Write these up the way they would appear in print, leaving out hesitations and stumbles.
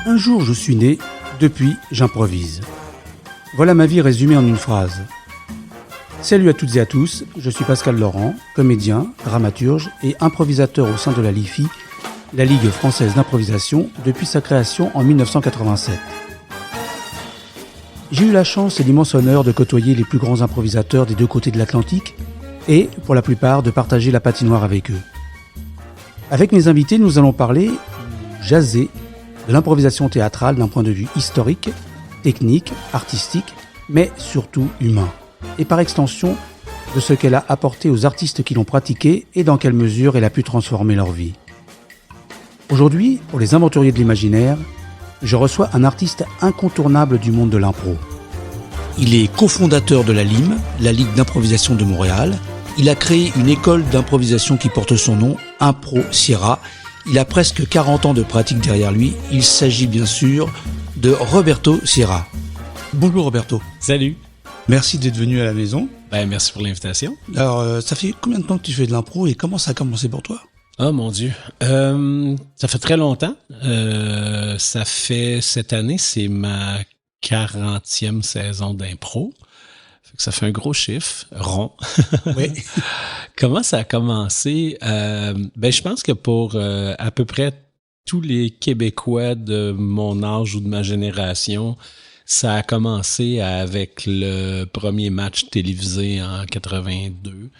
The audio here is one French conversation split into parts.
Un jour, je suis né, depuis, j'improvise. Voilà ma vie résumée en une phrase. Salut à toutes et à tous, je suis Pascal Laurent, comédien, dramaturge et improvisateur au sein de la LIFI, la Ligue française d'improvisation, depuis sa création en 1987. J'ai eu la chance et l'immense honneur de côtoyer les plus grands improvisateurs des deux côtés de l'Atlantique et, pour la plupart, de partager la patinoire avec eux. Avec mes invités, nous allons parler, jaser, de l'improvisation théâtrale d'un point de vue historique, technique, artistique, mais surtout humain. Et par extension, de ce qu'elle a apporté aux artistes qui l'ont pratiquée et dans quelle mesure elle a pu transformer leur vie. Aujourd'hui, pour les aventuriers de l'imaginaire, je reçois un artiste incontournable du monde de l'impro. Il est cofondateur de la LIM, la Ligue d'improvisation de Montréal. Il a créé une école d'improvisation qui porte son nom, Impro Sierra. Il a presque 40 ans de pratique derrière lui. Il s'agit bien sûr de Roberto Sierra. Bonjour Roberto. Salut. Merci d'être venu à la maison. Merci pour l'invitation. Alors, ça fait combien de temps que tu fais de l'impro et comment ça a commencé pour toi? Oh mon Dieu. Ça fait très longtemps. Ça fait cette année, c'est ma 40e saison d'impro. Ça fait un gros chiffre, rond. Oui. Comment ça a commencé? Je pense que pour à peu près tous les Québécois de mon âge ou de ma génération, ça a commencé avec le premier match télévisé en 82.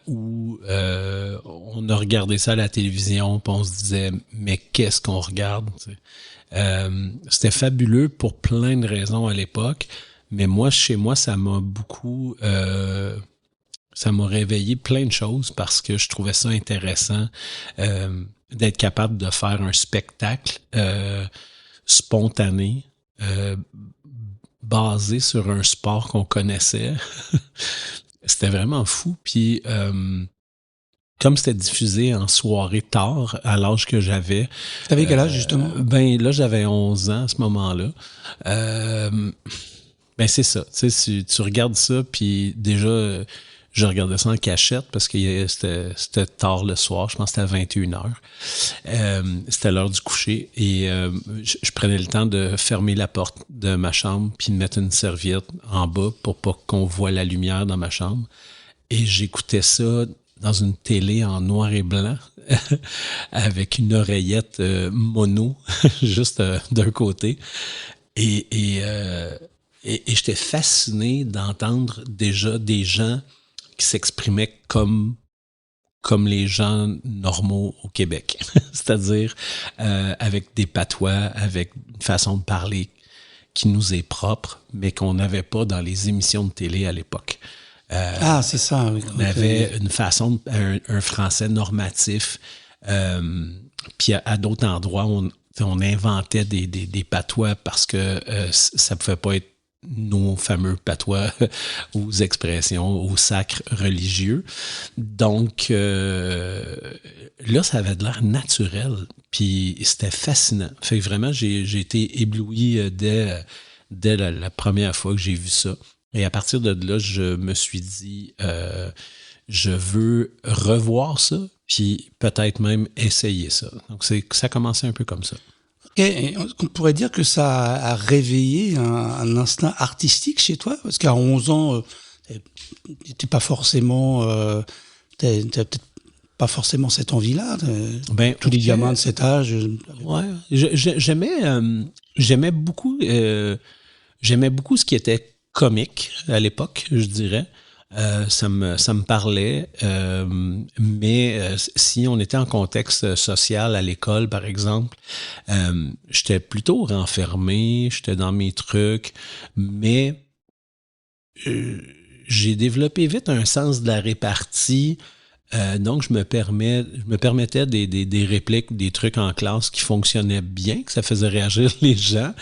Où on a regardé ça à la télévision, puis on se disait mais qu'est-ce qu'on regarde? C'était fabuleux pour plein de raisons à l'époque, mais moi chez moi ça m'a beaucoup ça m'a réveillé plein de choses parce que je trouvais ça intéressant d'être capable de faire un spectacle spontané basé sur un sport qu'on connaissait. C'était vraiment fou. Puis, comme c'était diffusé en soirée tard, à l'âge que j'avais... T'avais quel âge, justement? Là, j'avais 11 ans à ce moment-là. C'est ça. Tu sais, tu regardes ça, puis déjà, je regardais ça en cachette parce que c'était tard le soir. Je pense que c'était à 21h. C'était l'heure du coucher. Et je prenais le temps de fermer la porte de ma chambre puis de mettre une serviette en bas pour pas qu'on voit la lumière dans ma chambre. Et j'écoutais ça dans une télé en noir et blanc avec une oreillette mono juste d'un côté. Et j'étais fasciné d'entendre déjà des gens qui s'exprimaient comme les gens normaux au Québec. C'est-à-dire avec des patois, avec une façon de parler qui nous est propre, mais qu'on n'avait pas dans les émissions de télé à l'époque. C'est ça. Oui. On avait une façon, un français normatif. Puis à d'autres endroits, on inventait des patois parce que ça pouvait pas être nos fameux patois aux expressions, aux sacres religieux. Donc, là, ça avait de l'air naturel. Puis, c'était fascinant. Fait que vraiment, j'ai été ébloui dès la première fois que j'ai vu ça. Et à partir de là, je me suis dit, je veux revoir ça, puis peut-être même essayer ça. Donc, ça a commencé un peu comme ça. Et on pourrait dire que ça a réveillé un instinct artistique chez toi, parce qu'à 11 ans, t'étais pas forcément, t'as peut-être pas forcément cette envie-là. Tous les gamins de cet âge. Ouais, j'aimais beaucoup ce qui était comique à l'époque, je dirais. Ça me parlait, mais si on était en contexte social à l'école, par exemple, j'étais plutôt renfermé, j'étais dans mes trucs, mais j'ai développé vite un sens de la répartie. Donc, je me permettais des répliques, des trucs en classe qui fonctionnaient bien, que ça faisait réagir les gens,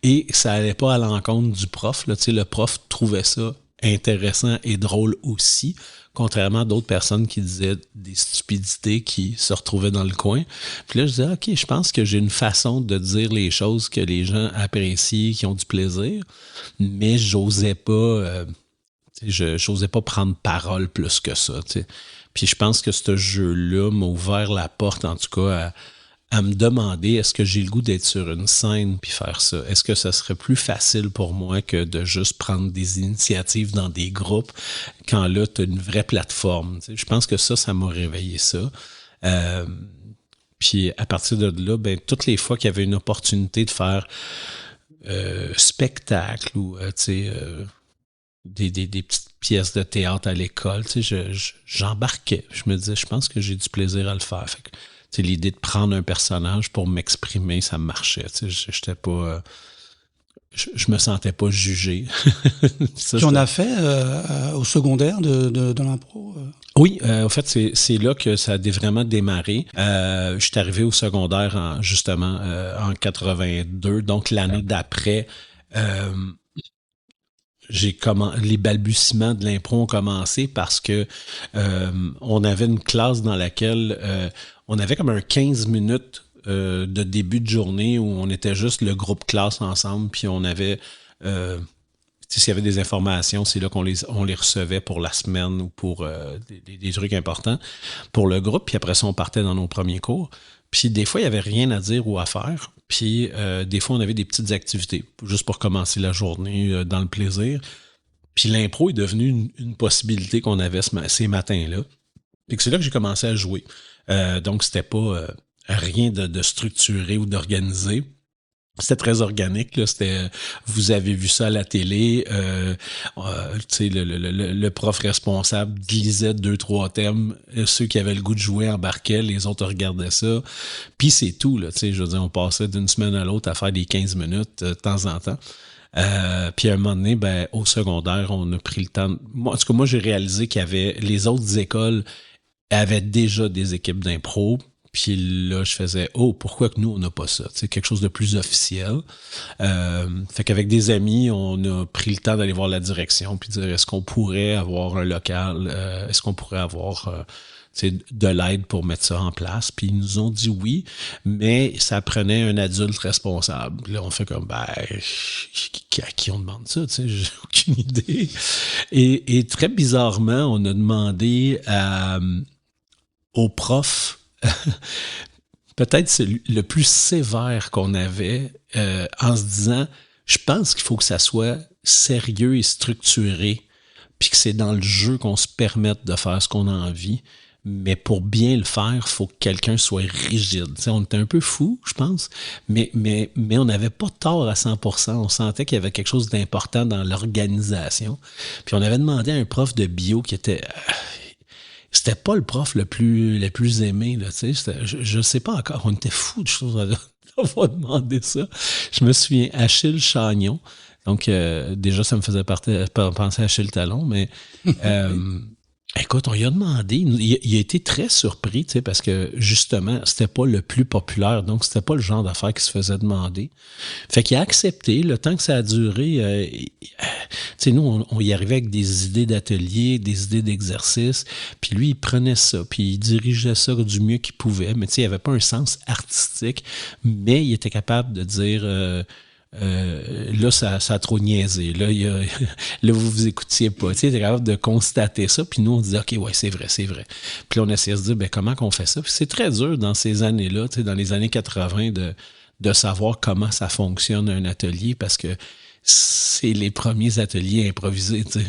et ça allait pas à l'encontre du prof. Là. Tu sais, le prof trouvait ça intéressant et drôle aussi, contrairement à d'autres personnes qui disaient des stupidités qui se retrouvaient dans le coin. Puis là, je disais, OK, je pense que j'ai une façon de dire les choses que les gens apprécient, qui ont du plaisir, mais j'osais pas Je n'osais pas prendre parole plus que ça. T'sais. Puis je pense que ce jeu-là m'a ouvert la porte, en tout cas, à me demander est-ce que j'ai le goût d'être sur une scène puis faire ça? Est-ce que ça serait plus facile pour moi que de juste prendre des initiatives dans des groupes quand là, tu as une vraie plateforme? T'sais. Je pense que ça m'a réveillé ça. Puis à partir de là, ben toutes les fois qu'il y avait une opportunité de faire spectacle ou des petites pièces de théâtre à l'école, j'embarquais. Je me disais, je pense que j'ai du plaisir à le faire. Fait que, l'idée de prendre un personnage pour m'exprimer, ça marchait. J'étais pas... Je me sentais pas jugé. Tu en as fait au secondaire de l'impro? Oui, en fait, c'est là que ça a vraiment démarré. Je suis arrivé au secondaire en 82, donc l'année d'après, les balbutiements de l'impro ont commencé parce que on avait une classe dans laquelle on avait comme un 15 minutes de début de journée où on était juste le groupe classe ensemble, puis on avait s'il y avait des informations, c'est là qu'on les recevait pour la semaine ou pour des trucs importants pour le groupe, puis après ça, on partait dans nos premiers cours. Puis des fois, il n'y avait rien à dire ou à faire. Puis des fois, on avait des petites activités, juste pour commencer la journée dans le plaisir. Puis l'impro est devenu une possibilité qu'on avait ces matins-là. Puis c'est là que j'ai commencé à jouer. Donc, c'était pas rien de structuré ou d'organisé. C'était très organique, là. C'était, vous avez vu ça à la télé, le prof responsable lisait 2-3 thèmes, ceux qui avaient le goût de jouer embarquaient, les autres regardaient ça, puis c'est tout, là, je veux dire, on passait d'une semaine à l'autre à faire des 15 minutes de temps en temps. Puis à un moment donné, ben, au secondaire, on a pris le temps. En tout cas, moi, j'ai réalisé qu'il y avait les autres écoles avaient déjà des équipes d'impro. Puis là, je faisais « Oh, pourquoi que nous, on n'a pas ça? » Tu sais, quelque chose de plus officiel. Fait qu'avec des amis, on a pris le temps d'aller voir la direction puis dire « Est-ce qu'on pourrait avoir un local? Est-ce qu'on pourrait avoir de l'aide pour mettre ça en place? » Puis ils nous ont dit oui, mais ça prenait un adulte responsable. Là, on fait comme « Ben, à qui on demande ça? » Tu sais, j'ai aucune idée. Et très bizarrement, on a demandé aux profs peut-être c'est le plus sévère qu'on avait en se disant, je pense qu'il faut que ça soit sérieux et structuré, puis que c'est dans le jeu qu'on se permette de faire ce qu'on a envie. Mais pour bien le faire, il faut que quelqu'un soit rigide. T'sais, on était un peu fous, je pense, mais on n'avait pas tort à 100%. On sentait qu'il y avait quelque chose d'important dans l'organisation. Puis on avait demandé à un prof de bio qui était... c'était pas le prof le plus aimé, là, tu sais. Je sais pas encore, on était fous de choses d'avoir demandé ça. Je me souviens, Achille Chagnon. Donc, déjà, ça me faisait penser à Achille Talon, mais écoute, on lui a demandé, il a été très surpris, tu sais, parce que justement, c'était pas le plus populaire, donc c'était pas le genre d'affaire qui se faisait demander. Fait qu'il a accepté, le temps que ça a duré, tu sais, nous, on y arrivait avec des idées d'atelier, des idées d'exercice, puis lui, il prenait ça, puis il dirigeait ça du mieux qu'il pouvait, mais tu sais, il avait pas un sens artistique, mais il était capable de dire... là, ça a trop niaisé. Là, là, vous écoutiez pas. Tu sais, t'es capable de constater ça. Puis nous, on disait, OK, ouais, c'est vrai. Puis là, on essayait de se dire, ben, comment qu'on fait ça? Puis c'est très dur dans ces années-là, tu sais, dans les années 80, de savoir comment ça fonctionne un atelier parce que c'est les premiers ateliers improvisés, tu sais.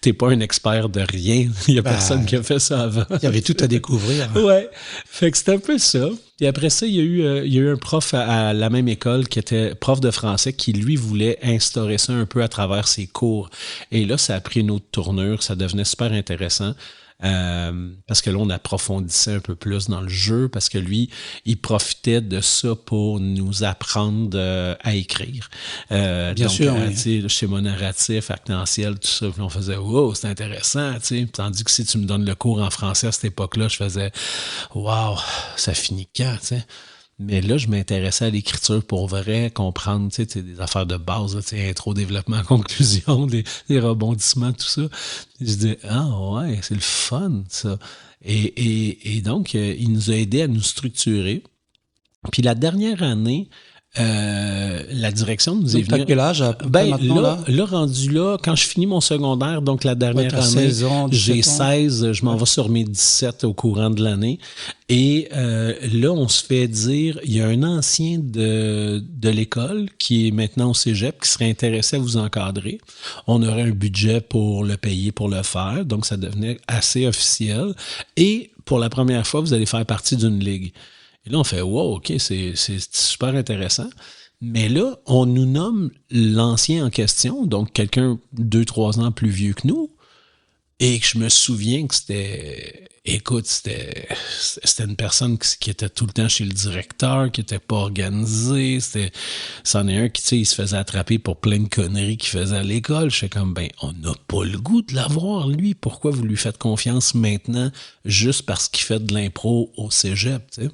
T'es pas un expert de rien. Il y a personne qui a fait ça avant. Il y avait tout à découvrir. Ouais. Fait que c'était un peu ça. Et après ça, il y a eu un prof à la même école qui était prof de français qui, lui, voulait instaurer ça un peu à travers ses cours. Et là, ça a pris une autre tournure. Ça devenait super intéressant. Parce que là, on approfondissait un peu plus dans le jeu, parce que lui, il profitait de ça pour nous apprendre à écrire. Bien donc, sûr, oui. Le schéma narratif, actentiel, tout ça, puis on faisait « Wow, c'est intéressant! » Tandis que si tu me donnes le cours en français à cette époque-là, je faisais « Wow, ça finit quand? » Mais là, je m'intéressais à l'écriture pour vrai, comprendre, tu sais, des affaires de base, tu sais, intro, développement, conclusion, des rebondissements, tout ça. Je dis, ah ouais, c'est le fun, ça. Et donc, il nous a aidés à nous structurer. Puis la dernière année, la direction nous est venue. T'as quel âge maintenant, là, rendu là, quand je finis mon secondaire, donc la dernière année, 16 ans, j'ai 16, je m'en vais sur mes 17 au courant de l'année. Et là, on se fait dire, il y a un ancien de l'école qui est maintenant au cégep qui serait intéressé à vous encadrer. On aurait un budget pour le payer, pour le faire. Donc, ça devenait assez officiel. Et pour la première fois, vous allez faire partie d'une ligue. Et là, on fait « Wow, OK, c'est super intéressant. » Mais là, on nous nomme l'ancien en question, donc quelqu'un 2-3 ans plus vieux que nous, et que je me souviens que c'était une personne qui était tout le temps chez le directeur, qui était pas organisée. C'en est un qui, tu sais, il se faisait attraper pour plein de conneries qu'il faisait à l'école. Je fais comme, on n'a pas le goût de l'avoir, lui. Pourquoi vous lui faites confiance maintenant juste parce qu'il fait de l'impro au cégep, tu sais?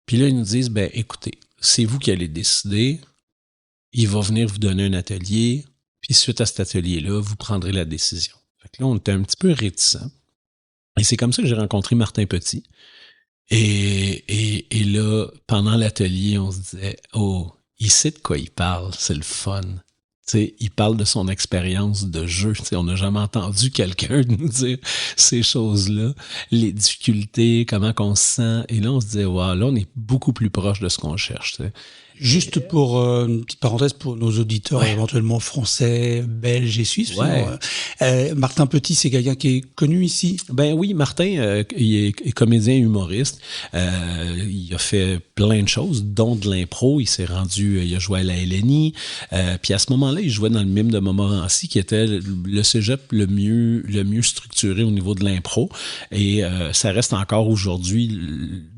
Puis là, ils nous disent, écoutez, c'est vous qui allez décider. Il va venir vous donner un atelier. Puis suite à cet atelier-là, vous prendrez la décision. Fait que là, on était un petit peu réticents. Et c'est comme ça que j'ai rencontré Martin Petit. Et là, pendant l'atelier, on se disait, oh, il sait de quoi il parle, c'est le fun. T'sais, il parle de son expérience de jeu. T'sais, on n'a jamais entendu quelqu'un nous dire ces choses-là, les difficultés, comment qu'on se sent. Et là, on se disait, wow, là, on est beaucoup plus proche de ce qu'on cherche. T'sais. Juste pour une petite parenthèse pour nos auditeurs, éventuellement français, belges et suisses. Martin Petit, c'est quelqu'un qui est connu ici? Ben oui, Martin, il est comédien humoriste. Il a fait plein de choses, dont de l'impro. Il s'est rendu, il a joué à la LNI. Puis à ce moment-là, il jouait dans le mime de Montmorency, qui était le cégep le mieux structuré au niveau de l'impro. Et ça reste encore aujourd'hui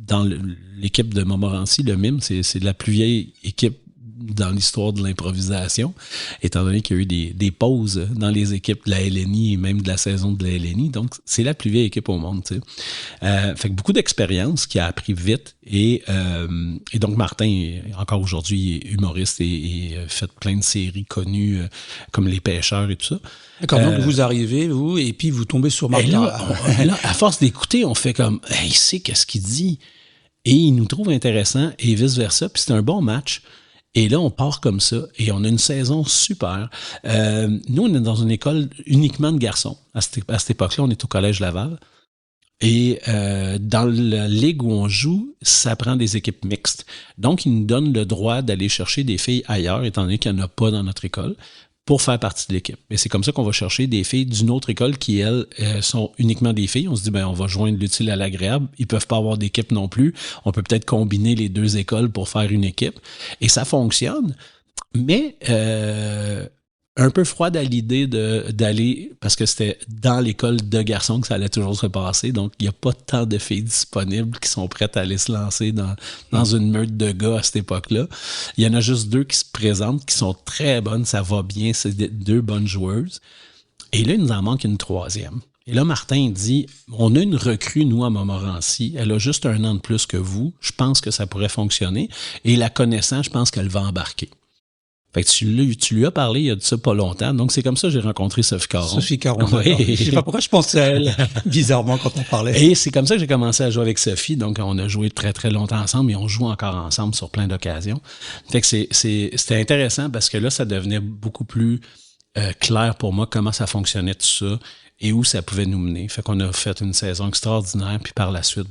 dans l'équipe de Montmorency, le mime, c'est la plus vieille équipe dans l'histoire de l'improvisation, étant donné qu'il y a eu des pauses dans les équipes de la LNI et même de la saison de la LNI. Donc, c'est la plus vieille équipe au monde, tu sais. Fait que beaucoup d'expérience qui a appris vite et donc Martin, encore aujourd'hui, est humoriste et fait plein de séries connues comme Les Pêcheurs et tout ça. D'accord, donc vous arrivez, vous, et puis vous tombez sur Martin. Là, à force d'écouter, on fait comme, il sait qu'est-ce qu'il dit. Et il nous trouve intéressant et vice-versa. Puis c'est un bon match. Et là, on part comme ça et on a une saison super. Nous, on est dans une école uniquement de garçons. À cette époque-là, on est au Collège Laval. Et dans la ligue où on joue, ça prend des équipes mixtes. Donc, ils nous donnent le droit d'aller chercher des filles ailleurs, étant donné qu'il n'y en a pas dans notre école, pour faire partie de l'équipe. Et c'est comme ça qu'on va chercher des filles d'une autre école qui, elles, sont uniquement des filles. On se dit, on va joindre l'utile à l'agréable. Ils peuvent pas avoir d'équipe non plus. On peut peut-être combiner les deux écoles pour faire une équipe. Et ça fonctionne. Mais un peu froide à l'idée d'aller, parce que c'était dans l'école de garçons que ça allait toujours se passer. Donc, il n'y a pas tant de filles disponibles qui sont prêtes à aller se lancer dans une meute de gars à cette époque-là. Il y en a juste 2 qui se présentent, qui sont très bonnes, ça va bien, c'est 2 bonnes joueuses. Et là, il nous en manque une 3e. Et là, Martin dit, on a une recrue, nous, à Montmorency. Elle a juste 1 an de plus que vous. Je pense que ça pourrait fonctionner. Et la connaissant, je pense qu'elle va embarquer. Fait que tu lui as parlé il y a de ça pas longtemps. Donc, c'est comme ça que j'ai rencontré Sophie Caron. Sophie Caron, oui. Je sais pas pourquoi je pensais à elle, bizarrement, quand on parlait. Et c'est comme ça que j'ai commencé à jouer avec Sophie. Donc, on a joué très, très longtemps ensemble et on joue encore ensemble sur plein d'occasions. Fait que c'était intéressant parce que là, ça devenait beaucoup plus clair pour moi comment ça fonctionnait tout ça et où ça pouvait nous mener. Fait qu'on a fait une saison extraordinaire. Puis par la suite,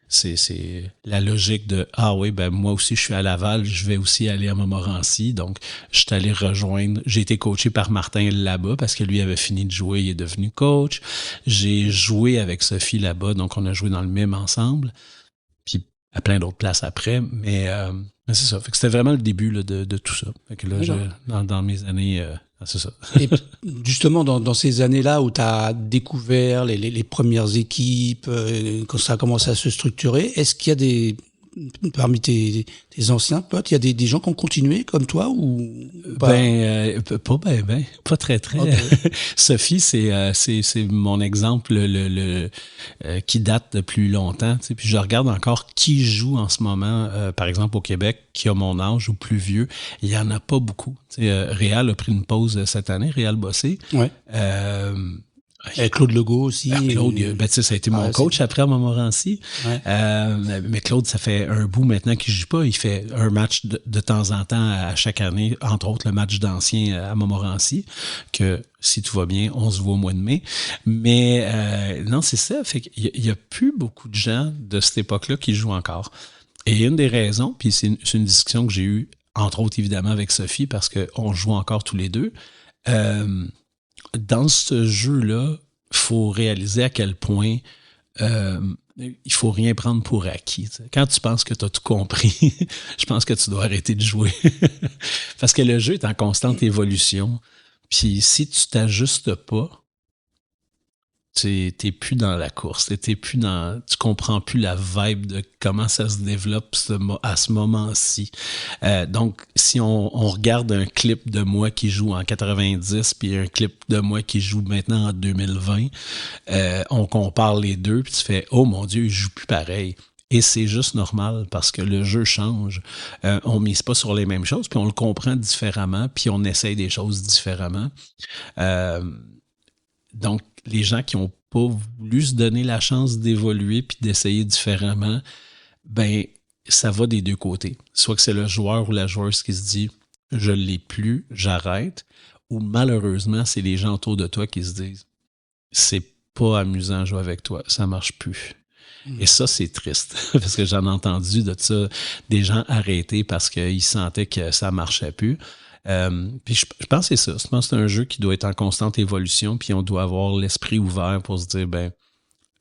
c'est la logique de moi aussi je suis à Laval, je vais aussi aller à Montmorency, donc je suis allé rejoindre, j'ai été coaché par Martin là-bas parce que lui avait fini de jouer, il est devenu coach. J'ai joué avec Sophie là-bas, donc on a joué dans le mime ensemble, puis à plein d'autres places après, mais c'est ça. Fait que c'était vraiment le début là, de tout ça. Fait que là, dans mes années, c'est ça. Et justement, dans ces années-là où tu as découvert les premières équipes, quand ça a commencé à se structurer, est-ce qu'il y a parmi tes anciens potes, il y a des gens qui ont continué comme toi ou pas? Pas très. Okay. Sophie, c'est mon exemple qui date de plus longtemps. Tu sais, puis je regarde encore qui joue en ce moment, par exemple au Québec, qui a mon âge ou plus vieux. Il y en a pas beaucoup. Tu sais, Réal a pris une pause cette année, Réal Bossé. Ouais. Et Claude Legault aussi. Claude, ben, ça a été mon coach après à Montmorency. Ouais. Mais Claude, ça fait un bout maintenant qu'il joue pas. Il fait un match de temps en temps à chaque année, entre autres le match d'anciens à Montmorency, que si tout va bien, on se voit au mois de mai. Mais non, c'est ça. Fait qu'il y a plus beaucoup de gens de cette époque-là qui jouent encore. Et une des raisons, puis c'est une discussion que j'ai eue, entre autres évidemment avec Sophie, parce qu'on joue encore tous les deux. Dans ce jeu-là, il faut réaliser à quel point il faut rien prendre pour acquis. T'sais. Quand tu penses que tu as tout compris, je pense que tu dois arrêter de jouer. Parce que le jeu est en constante évolution. Puis si tu t'ajustes pas, t'es plus dans la course, tu comprends plus la vibe de comment ça se développe à ce moment-ci. Donc, si on regarde un clip de moi qui joue en 90 puis un clip de moi qui joue maintenant en 2020, on compare les deux puis tu fais « Oh mon Dieu, il joue plus pareil ». Et c'est juste normal parce que le jeu change. On mise pas sur les mêmes choses puis on le comprend différemment puis on essaye des choses différemment. Donc, les gens qui n'ont pas voulu se donner la chance d'évoluer puis d'essayer différemment, ben ça va des deux côtés. Soit que c'est le joueur ou la joueuse qui se dit « je ne l'ai plus, j'arrête », ou malheureusement, c'est les gens autour de toi qui se disent « c'est pas amusant de jouer avec toi, ça marche plus ». Et ça, c'est triste, parce que j'en ai entendu de ça, des gens arrêtés parce qu'ils sentaient que ça marchait plus. Puis je pense que c'est ça. Je pense que c'est un jeu qui doit être en constante évolution, puis on doit avoir l'esprit ouvert pour se dire, ben,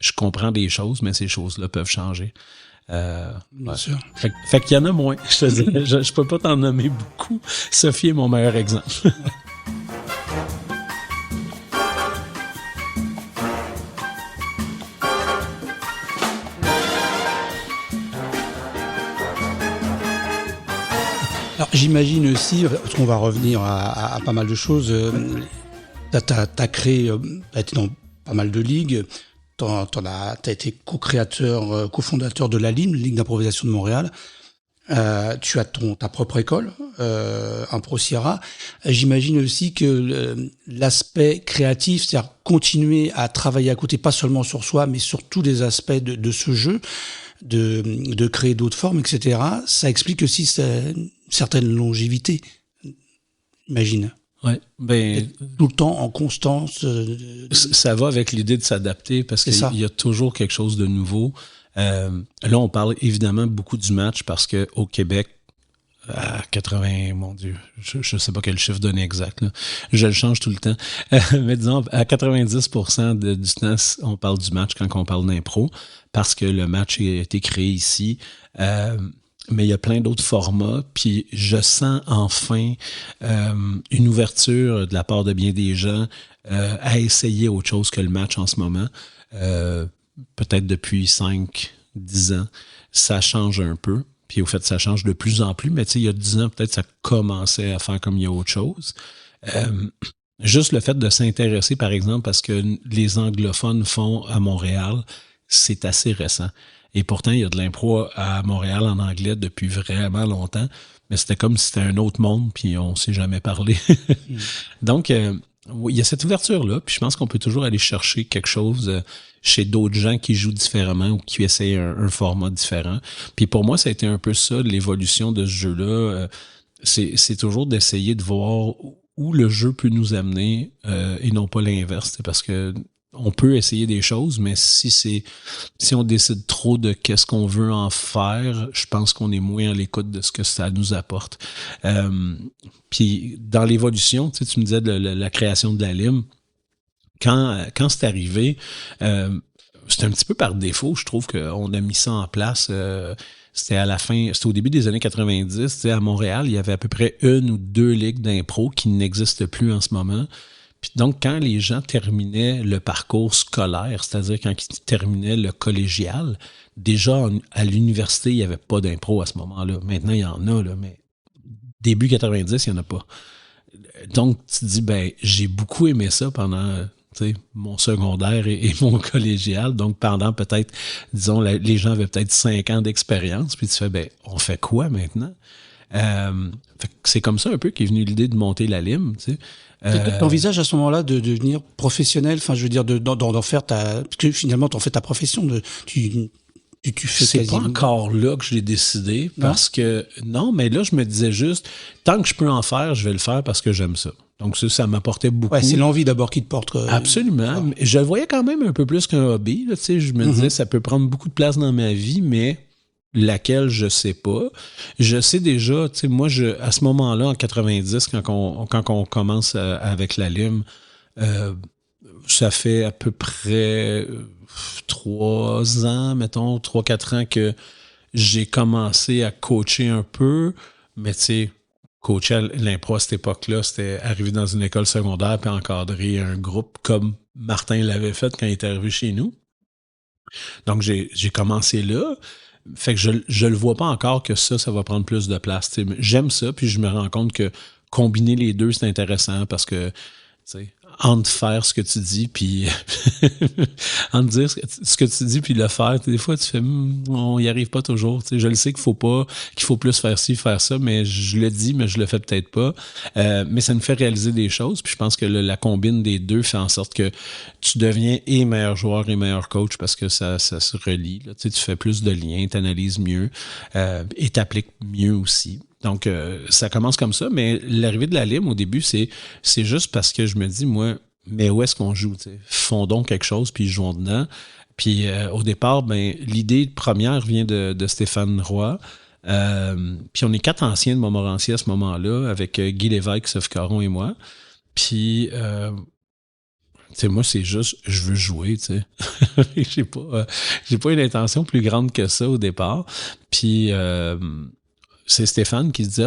je comprends des choses, mais ces choses-là peuvent changer. Bien sûr. Fait qu'il y en a moins. Je te dis, je peux pas t'en nommer beaucoup. Sophie est mon meilleur exemple. Alors, j'imagine aussi, parce qu'on va revenir à pas mal de choses, t'as créé, t'as été dans pas mal de ligues, t'as été co-créateur, cofondateur de la LIM, Ligue d'improvisation de Montréal. Tu as ta propre école, Impro Sierra. J'imagine aussi que l'aspect créatif, c'est-à-dire continuer à travailler à côté, pas seulement sur soi, mais sur tous les aspects de ce jeu, de créer d'autres formes, etc. Ça explique aussi une certaine longévité, imagine. Ouais, ben tout le temps en constance. Ça va avec l'idée de s'adapter parce qu'il y a toujours quelque chose de nouveau. Là, on parle évidemment beaucoup du match parce que au Québec, à 80, mon Dieu, je sais pas quel chiffre donner exact, là. Je le change tout le temps. Mais disons, à 90% du temps, on parle du match quand on parle d'impro parce que le match a été créé ici. Mais il y a plein d'autres formats, puis je sens enfin une ouverture de la part de bien des gens à essayer autre chose que le match en ce moment. Peut-être depuis 5-10 ans, ça change un peu. Puis au fait, ça change de plus en plus, mais tu sais, il y a 10 ans, peut-être ça commençait à faire comme il y a autre chose. Juste le fait de s'intéresser, par exemple, parce que les anglophones font à Montréal, c'est assez récent. Et pourtant, il y a de l'impro à Montréal en anglais depuis vraiment longtemps, mais c'était comme si c'était un autre monde, puis on s'est jamais parlé. Donc, il y a cette ouverture-là, puis je pense qu'on peut toujours aller chercher quelque chose chez d'autres gens qui jouent différemment ou qui essayent un format différent. Puis pour moi, ça a été un peu ça, l'évolution de ce jeu-là. C'est toujours d'essayer de voir où le jeu peut nous amener et non pas l'inverse. Parce que on peut essayer des choses, mais si on décide trop de qu'est-ce qu'on veut en faire, je pense qu'on est moins à l'écoute de ce que ça nous apporte. Puis dans l'évolution, tu me disais de la création de la LIM, quand c'est arrivé, c'était un petit peu par défaut, je trouve qu'on a mis ça en place. C'était à la fin, c'était au début des années 90. À Montréal, il y avait à peu près 1 ou 2 ligues d'impro qui n'existent plus en ce moment. Puis donc, quand les gens terminaient le parcours scolaire, c'est-à-dire quand ils terminaient le collégial, déjà à l'université, il n'y avait pas d'impro à ce moment-là. Maintenant, il y en a, là, mais début 90, il n'y en a pas. Donc, tu te dis, ben, j'ai beaucoup aimé ça pendant mon secondaire et mon collégial. Donc, pendant peut-être, disons, les gens avaient peut-être 5 ans d'expérience. Puis tu fais, ben, on fait quoi maintenant? Fait que c'est comme ça un peu qu'est venue l'idée de monter la Lime, tu sais. T'envisages à ce moment-là de devenir professionnel, enfin je veux dire d'en faire parce que finalement t'en fais ta profession, tu fais c'est quasiment... pas encore là que je l'ai décidé parce que non, mais là je me disais juste tant que je peux en faire, je vais le faire parce que j'aime ça. Donc ça m'apportait beaucoup. Ouais, c'est l'envie d'abord qui te porte. Absolument. Je le voyais quand même un peu plus qu'un hobby, là, tu sais, je me disais ça peut prendre beaucoup de place dans ma vie, mais laquelle je sais pas. Je sais déjà, tu sais, moi à ce moment-là en 90 quand on commence avec la Lime, ça fait à peu près 3 ans, mettons, 3-4 ans que j'ai commencé à coacher un peu, mais tu sais, coacher à l'impro à cette époque-là, c'était arriver dans une école secondaire puis encadrer un groupe comme Martin l'avait fait quand il est arrivé chez nous. Donc, j'ai commencé là. Fait que je le vois pas encore que ça va prendre plus de place. T'sais, j'aime ça, puis je me rends compte que combiner les deux, c'est intéressant parce que, tu sais, entre faire ce que tu dis, puis entre dire ce que tu dis, puis le faire, des fois, tu fais, on y arrive pas toujours. Tu sais, je le sais qu'il faut plus faire ci, faire ça, mais je le dis, mais je le fais peut-être pas. Mais ça nous fait réaliser des choses, puis je pense que la combine des deux fait en sorte que tu deviens et meilleur joueur et meilleur coach parce que ça se relie. Là. Tu sais, tu fais plus de liens, tu analyses mieux et t'appliques mieux aussi. Donc, ça commence comme ça, mais l'arrivée de la Lime, au début, c'est juste parce que je me dis, moi, mais où est-ce qu'on joue? T'sais? Fondons quelque chose, puis jouons dedans. Puis, au départ, ben l'idée première vient de Stéphane Roy. Puis, on est 4 anciens de Montmorency à ce moment-là, avec Guy Lévesque, Sophie Caron et moi. Puis, tu sais, moi, c'est juste, je veux jouer, tu sais. j'ai pas une intention plus grande que ça au départ. Puis, c'est Stéphane qui se dit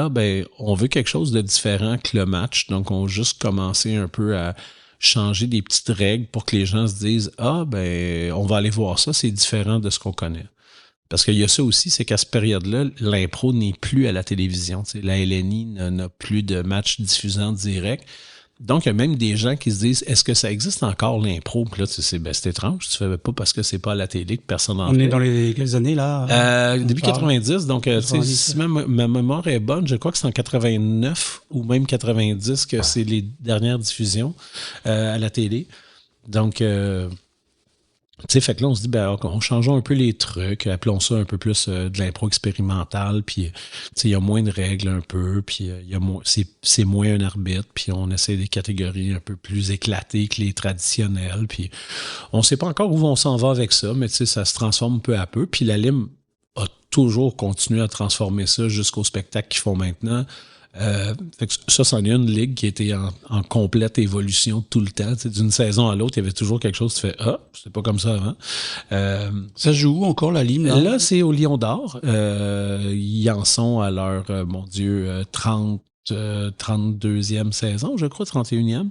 on veut quelque chose de différent que le match, donc on va juste commencer un peu à changer des petites règles pour que les gens se disent on va aller voir ça, c'est différent de ce qu'on connaît. Parce qu'il y a ça aussi, c'est qu'à cette période-là, l'impro n'est plus à la télévision. Tu sais, la LNI n'a plus de matchs diffusés en direct. Donc, il y a même des gens qui se disent, est-ce que ça existe encore l'impro? Puis là, c'est étrange, tu fais pas parce que c'est pas à la télé que personne n'en fait. On est dans quelles années, là? Début 90, donc si ma mémoire est bonne, je crois que c'est en 89 ou même 90 que c'est les dernières diffusions à la télé. Donc, tu sais, fait que là, on se dit, on changeons un peu les trucs, appelons ça un peu plus de l'impro expérimentale, puis, tu sais, il y a moins de règles un peu, puis c'est moins un arbitre, puis on essaie des catégories un peu plus éclatées que les traditionnelles, puis on sait pas encore où on s'en va avec ça, mais tu sais, ça se transforme peu à peu, puis la Lime a toujours continué à transformer ça jusqu'au spectacle qu'ils font maintenant. Fait que ça, c'en est une ligue qui était en complète évolution tout le temps. T'sais, d'une saison à l'autre, il y avait toujours quelque chose. Tu fais c'était pas comme ça avant. Ça joue où encore la Lime? Là, c'est au Lion d'Or. Ils en sont à leur, 32e saison, je crois, 31e.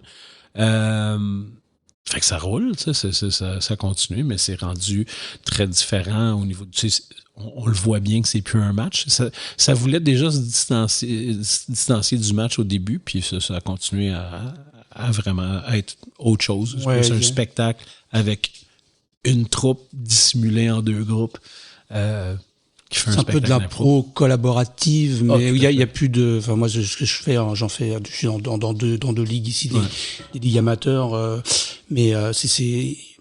Fait que ça roule, ça continue, mais c'est rendu très différent au niveau du... On le voit bien que c'est plus un match. Ça voulait déjà se distancier du match au début, puis ça a continué à vraiment être autre chose. Ouais, c'est un spectacle avec une troupe dissimulée en 2 groupes. Qui fait c'est un peu de l'impro collaborative, mais il y a plus de... Enfin, moi, ce que je fais, je suis dans deux ligues ici, des ligues amateurs, mais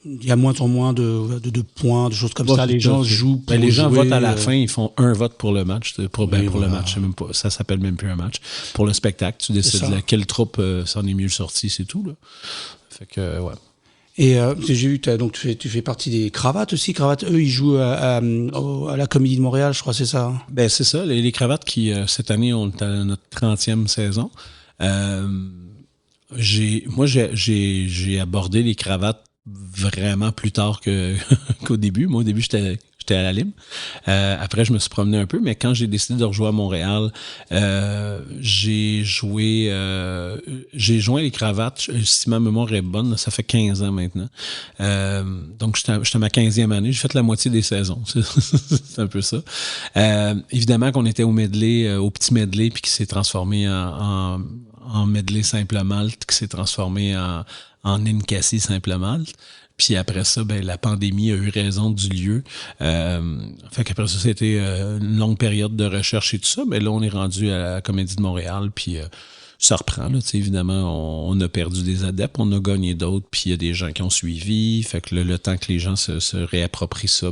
il y a moins en moins de points, de choses comme ça. Les gens jouent pour les gens jouer, votent à la fin, ils font un vote pour le match. Pour le match, même pas, ça s'appelle même plus un match. Pour le spectacle, tu décides quelle troupe s'en est mieux sorti, c'est tout. Là. Fait que, ouais. Et j'ai vu, donc tu fais partie des Cravates aussi. Cravates, eux, ils jouent à la Comédie de Montréal, je crois, c'est ça. Ben c'est ça. Les Cravates qui cette année ont notre 30e saison. J'ai abordé les Cravates vraiment plus tard qu'au début. Moi, au début, j'étais à la Lime. Après, je me suis promené un peu, mais quand j'ai décidé de rejoindre Montréal, j'ai joint les Cravates. Si ma mémoire est bonne, ça fait 15 ans maintenant. Donc, j'étais à ma 15e année. J'ai fait la moitié des saisons. C'est un peu ça. Évidemment qu'on était au medley, au petit medley, puis qui s'est transformé en medley simple malt, qui s'est transformé en Ninkasi simple malt. Puis après ça, ben la pandémie a eu raison du lieu. Fait qu'après ça, c'était une longue période de recherche et tout ça. Mais là, on est rendu à la Comédie de Montréal, puis ça reprend. Là, évidemment, on a perdu des adeptes, on a gagné d'autres, puis il y a des gens qui ont suivi. Fait que le temps que les gens se réapproprient ça,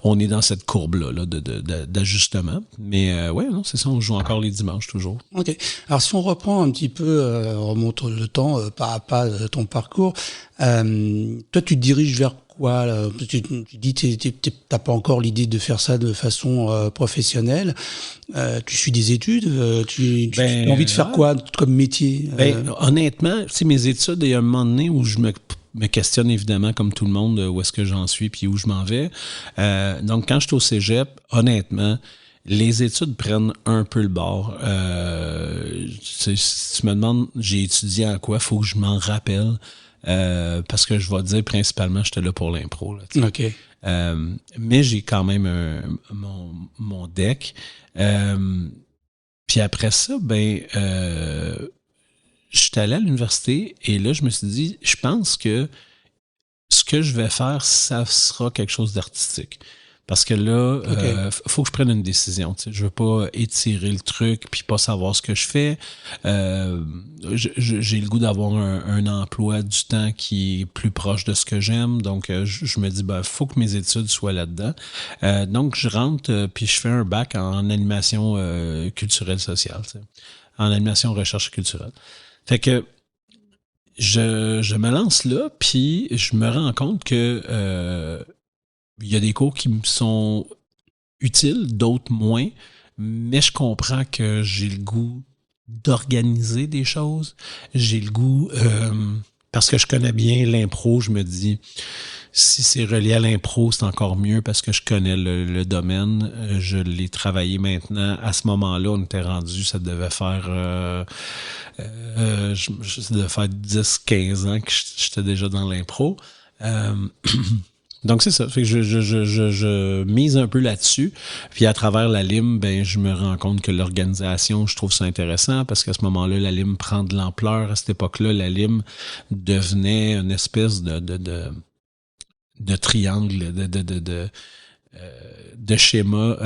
on est dans cette courbe-là d'ajustement. Mais ouais, non, c'est ça, on joue encore les dimanches toujours. OK. Alors si on reprend un petit peu, on remonte le temps pas à pas ton parcours, toi tu te diriges vers quoi là? Tu dis t'as pas encore l'idée de faire ça de façon professionnelle. Tu suis des études, tu as envie de faire quoi comme métier? Honnêtement, tu sais, mes études, il y a un moment donné où je me questionne évidemment comme tout le monde où est-ce que j'en suis puis où je m'en vais. Donc quand je suis au cégep, honnêtement, les études prennent un peu le bord. Si tu me demandes, j'ai étudié en quoi, faut que je m'en rappelle. Parce que je vais te dire, principalement, j'étais là pour l'impro. Là, OK. Mais j'ai quand même mon deck. Puis après ça, j'étais allé à l'université et là, je me suis dit, je pense que ce que je vais faire, ça sera quelque chose d'artistique. Parce que là, faut que je prenne une décision. Tu sais. Je veux pas étirer le truc puis pas savoir ce que je fais. J'ai le goût d'avoir un emploi du temps qui est plus proche de ce que j'aime. Donc, je me dis, faut que mes études soient là-dedans. Donc, je rentre puis je fais un bac en animation culturelle sociale. Tu sais. En animation recherche culturelle. Fait que je me lance là puis je me rends compte que il y a des cours qui me sont utiles, d'autres moins, mais je comprends que j'ai le goût d'organiser des choses. J'ai le goût, parce que je connais bien l'impro, je me dis, si c'est relié à l'impro, c'est encore mieux parce que je connais le domaine. Je l'ai travaillé maintenant. À ce moment-là, on était rendu, ça devait faire... ça devait faire 10-15 ans que j'étais déjà dans l'impro. Donc, c'est ça. Fait que je mise un peu là-dessus. Puis, à travers la LIM, je me rends compte que l'organisation, je trouve ça intéressant parce qu'à ce moment-là, la LIM prend de l'ampleur. À cette époque-là, la LIM devenait une espèce de triangle, de schéma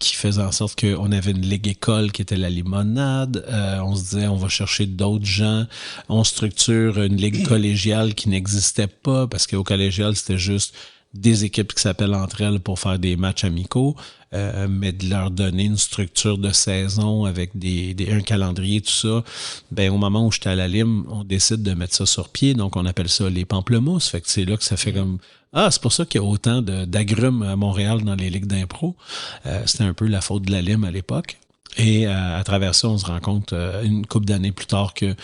qui faisait en sorte qu'on avait une ligue école qui était la limonade. On se disait, on va chercher d'autres gens. On structure une ligue collégiale qui n'existait pas parce qu'au collégial, c'était juste des équipes qui s'appellent entre elles pour faire des matchs amicaux, mais de leur donner une structure de saison avec un calendrier, tout ça. Au moment où j'étais à la LIM, on décide de mettre ça sur pied, donc on appelle ça les pamplemousses. Fait que c'est là que ça fait comme... Ah, c'est pour ça qu'il y a autant d'agrumes à Montréal dans les ligues d'impro. C'était un peu la faute de la LIM à l'époque. Et à travers ça, on se rend compte une couple d'années plus tard que,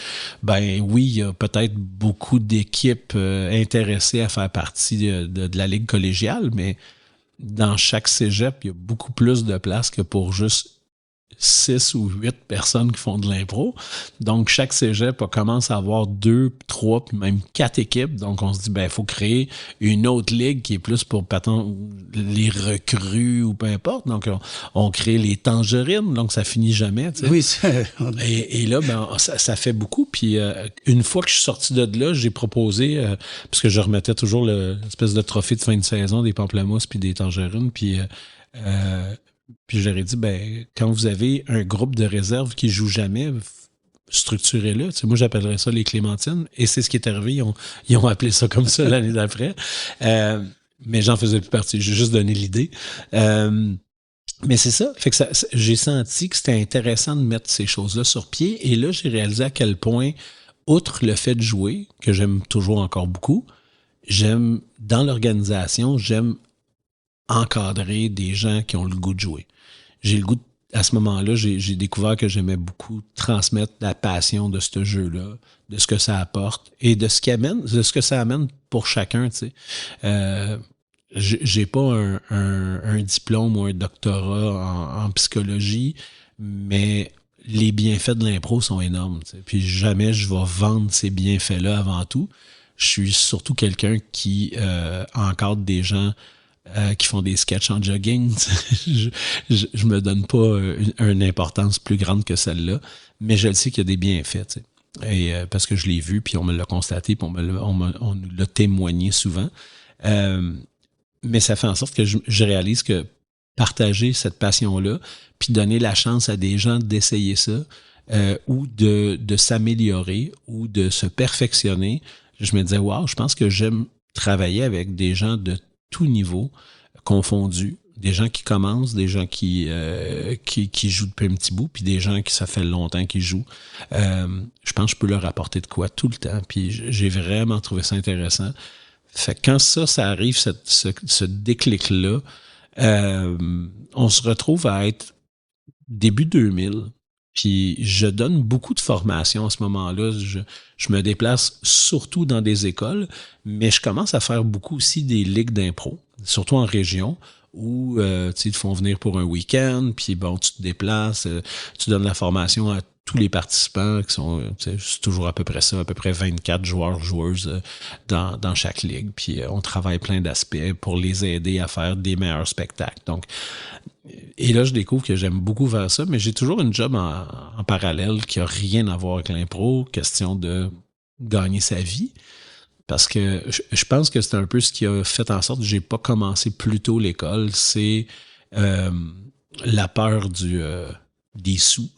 oui, il y a peut-être beaucoup d'équipes intéressées à faire partie de la ligue collégiale, mais dans chaque cégep, il y a beaucoup plus de place que pour juste 6 ou 8 personnes qui font de l'impro. Donc, chaque cégep commence à avoir 2, 3, puis même 4 équipes. Donc, on se dit, il faut créer une autre ligue qui est plus pour les recrues ou peu importe. Donc, on crée les tangerines. Donc, ça finit jamais. Tu sais. Oui, c'est... Et là, ça fait beaucoup. Puis, une fois que je suis sorti de là, j'ai proposé, parce que je remettais toujours l'espèce de trophée de fin de saison des pamplemousses puis des tangerines. Puis j'aurais dit, quand vous avez un groupe de réserve qui joue jamais, structurez-le. Tu sais, moi, j'appellerais ça les clémentines. Et c'est ce qui est arrivé. Ils ont appelé ça comme ça l'année d'après. Mais j'en faisais plus partie. J'ai juste donné l'idée. Mais c'est ça. Fait que j'ai senti que c'était intéressant de mettre ces choses-là sur pied. Et là, j'ai réalisé à quel point, outre le fait de jouer, que j'aime toujours encore beaucoup, dans l'organisation, j'aime encadrer des gens qui ont le goût de jouer. J'ai le goût à ce moment-là, j'ai découvert que j'aimais beaucoup transmettre la passion de ce jeu-là, de ce que ça apporte et de ce que ça amène pour chacun, tu sais. J'ai pas un diplôme ou un doctorat en psychologie, mais les bienfaits de l'impro sont énormes, tu sais. Puis jamais je vais vendre ces bienfaits-là avant tout. Je suis surtout quelqu'un qui encadre des gens qui font des sketchs en jogging. je me donne pas une importance plus grande que celle-là, mais je le sais qu'il y a des bienfaits. Tu sais. parce que je l'ai vu, puis on me l'a constaté, puis on nous l'a témoigné souvent. Mais ça fait en sorte que je réalise que partager cette passion-là, puis donner la chance à des gens d'essayer ça, ou de s'améliorer, ou de se perfectionner, je me disais, wow, je pense que j'aime travailler avec des gens de tout niveau, confondus, des gens qui commencent, des gens qui jouent depuis un petit bout, puis des gens qui ça fait longtemps qu'ils jouent. Je pense que je peux leur apporter de quoi tout le temps, puis j'ai vraiment trouvé ça intéressant. Fait que quand ça arrive, ce déclic-là, on se retrouve à être début 2000, puis je donne beaucoup de formations à ce moment-là. Je me déplace surtout dans des écoles, mais je commence à faire beaucoup aussi des ligues d'impro, surtout en région, où ils te font venir pour un week-end, puis bon, tu te déplaces, tu donnes la formation à tous les participants qui sont, c'est toujours à peu près ça, à peu près 24 joueuses dans chaque ligue. Puis on travaille plein d'aspects pour les aider à faire des meilleurs spectacles. Donc, et là, je découvre que j'aime beaucoup faire ça, mais j'ai toujours une job en parallèle qui a rien à voir avec l'impro, question de gagner sa vie. Parce que je pense que c'est un peu ce qui a fait en sorte que j'ai pas commencé plus tôt l'école, c'est la peur des sous.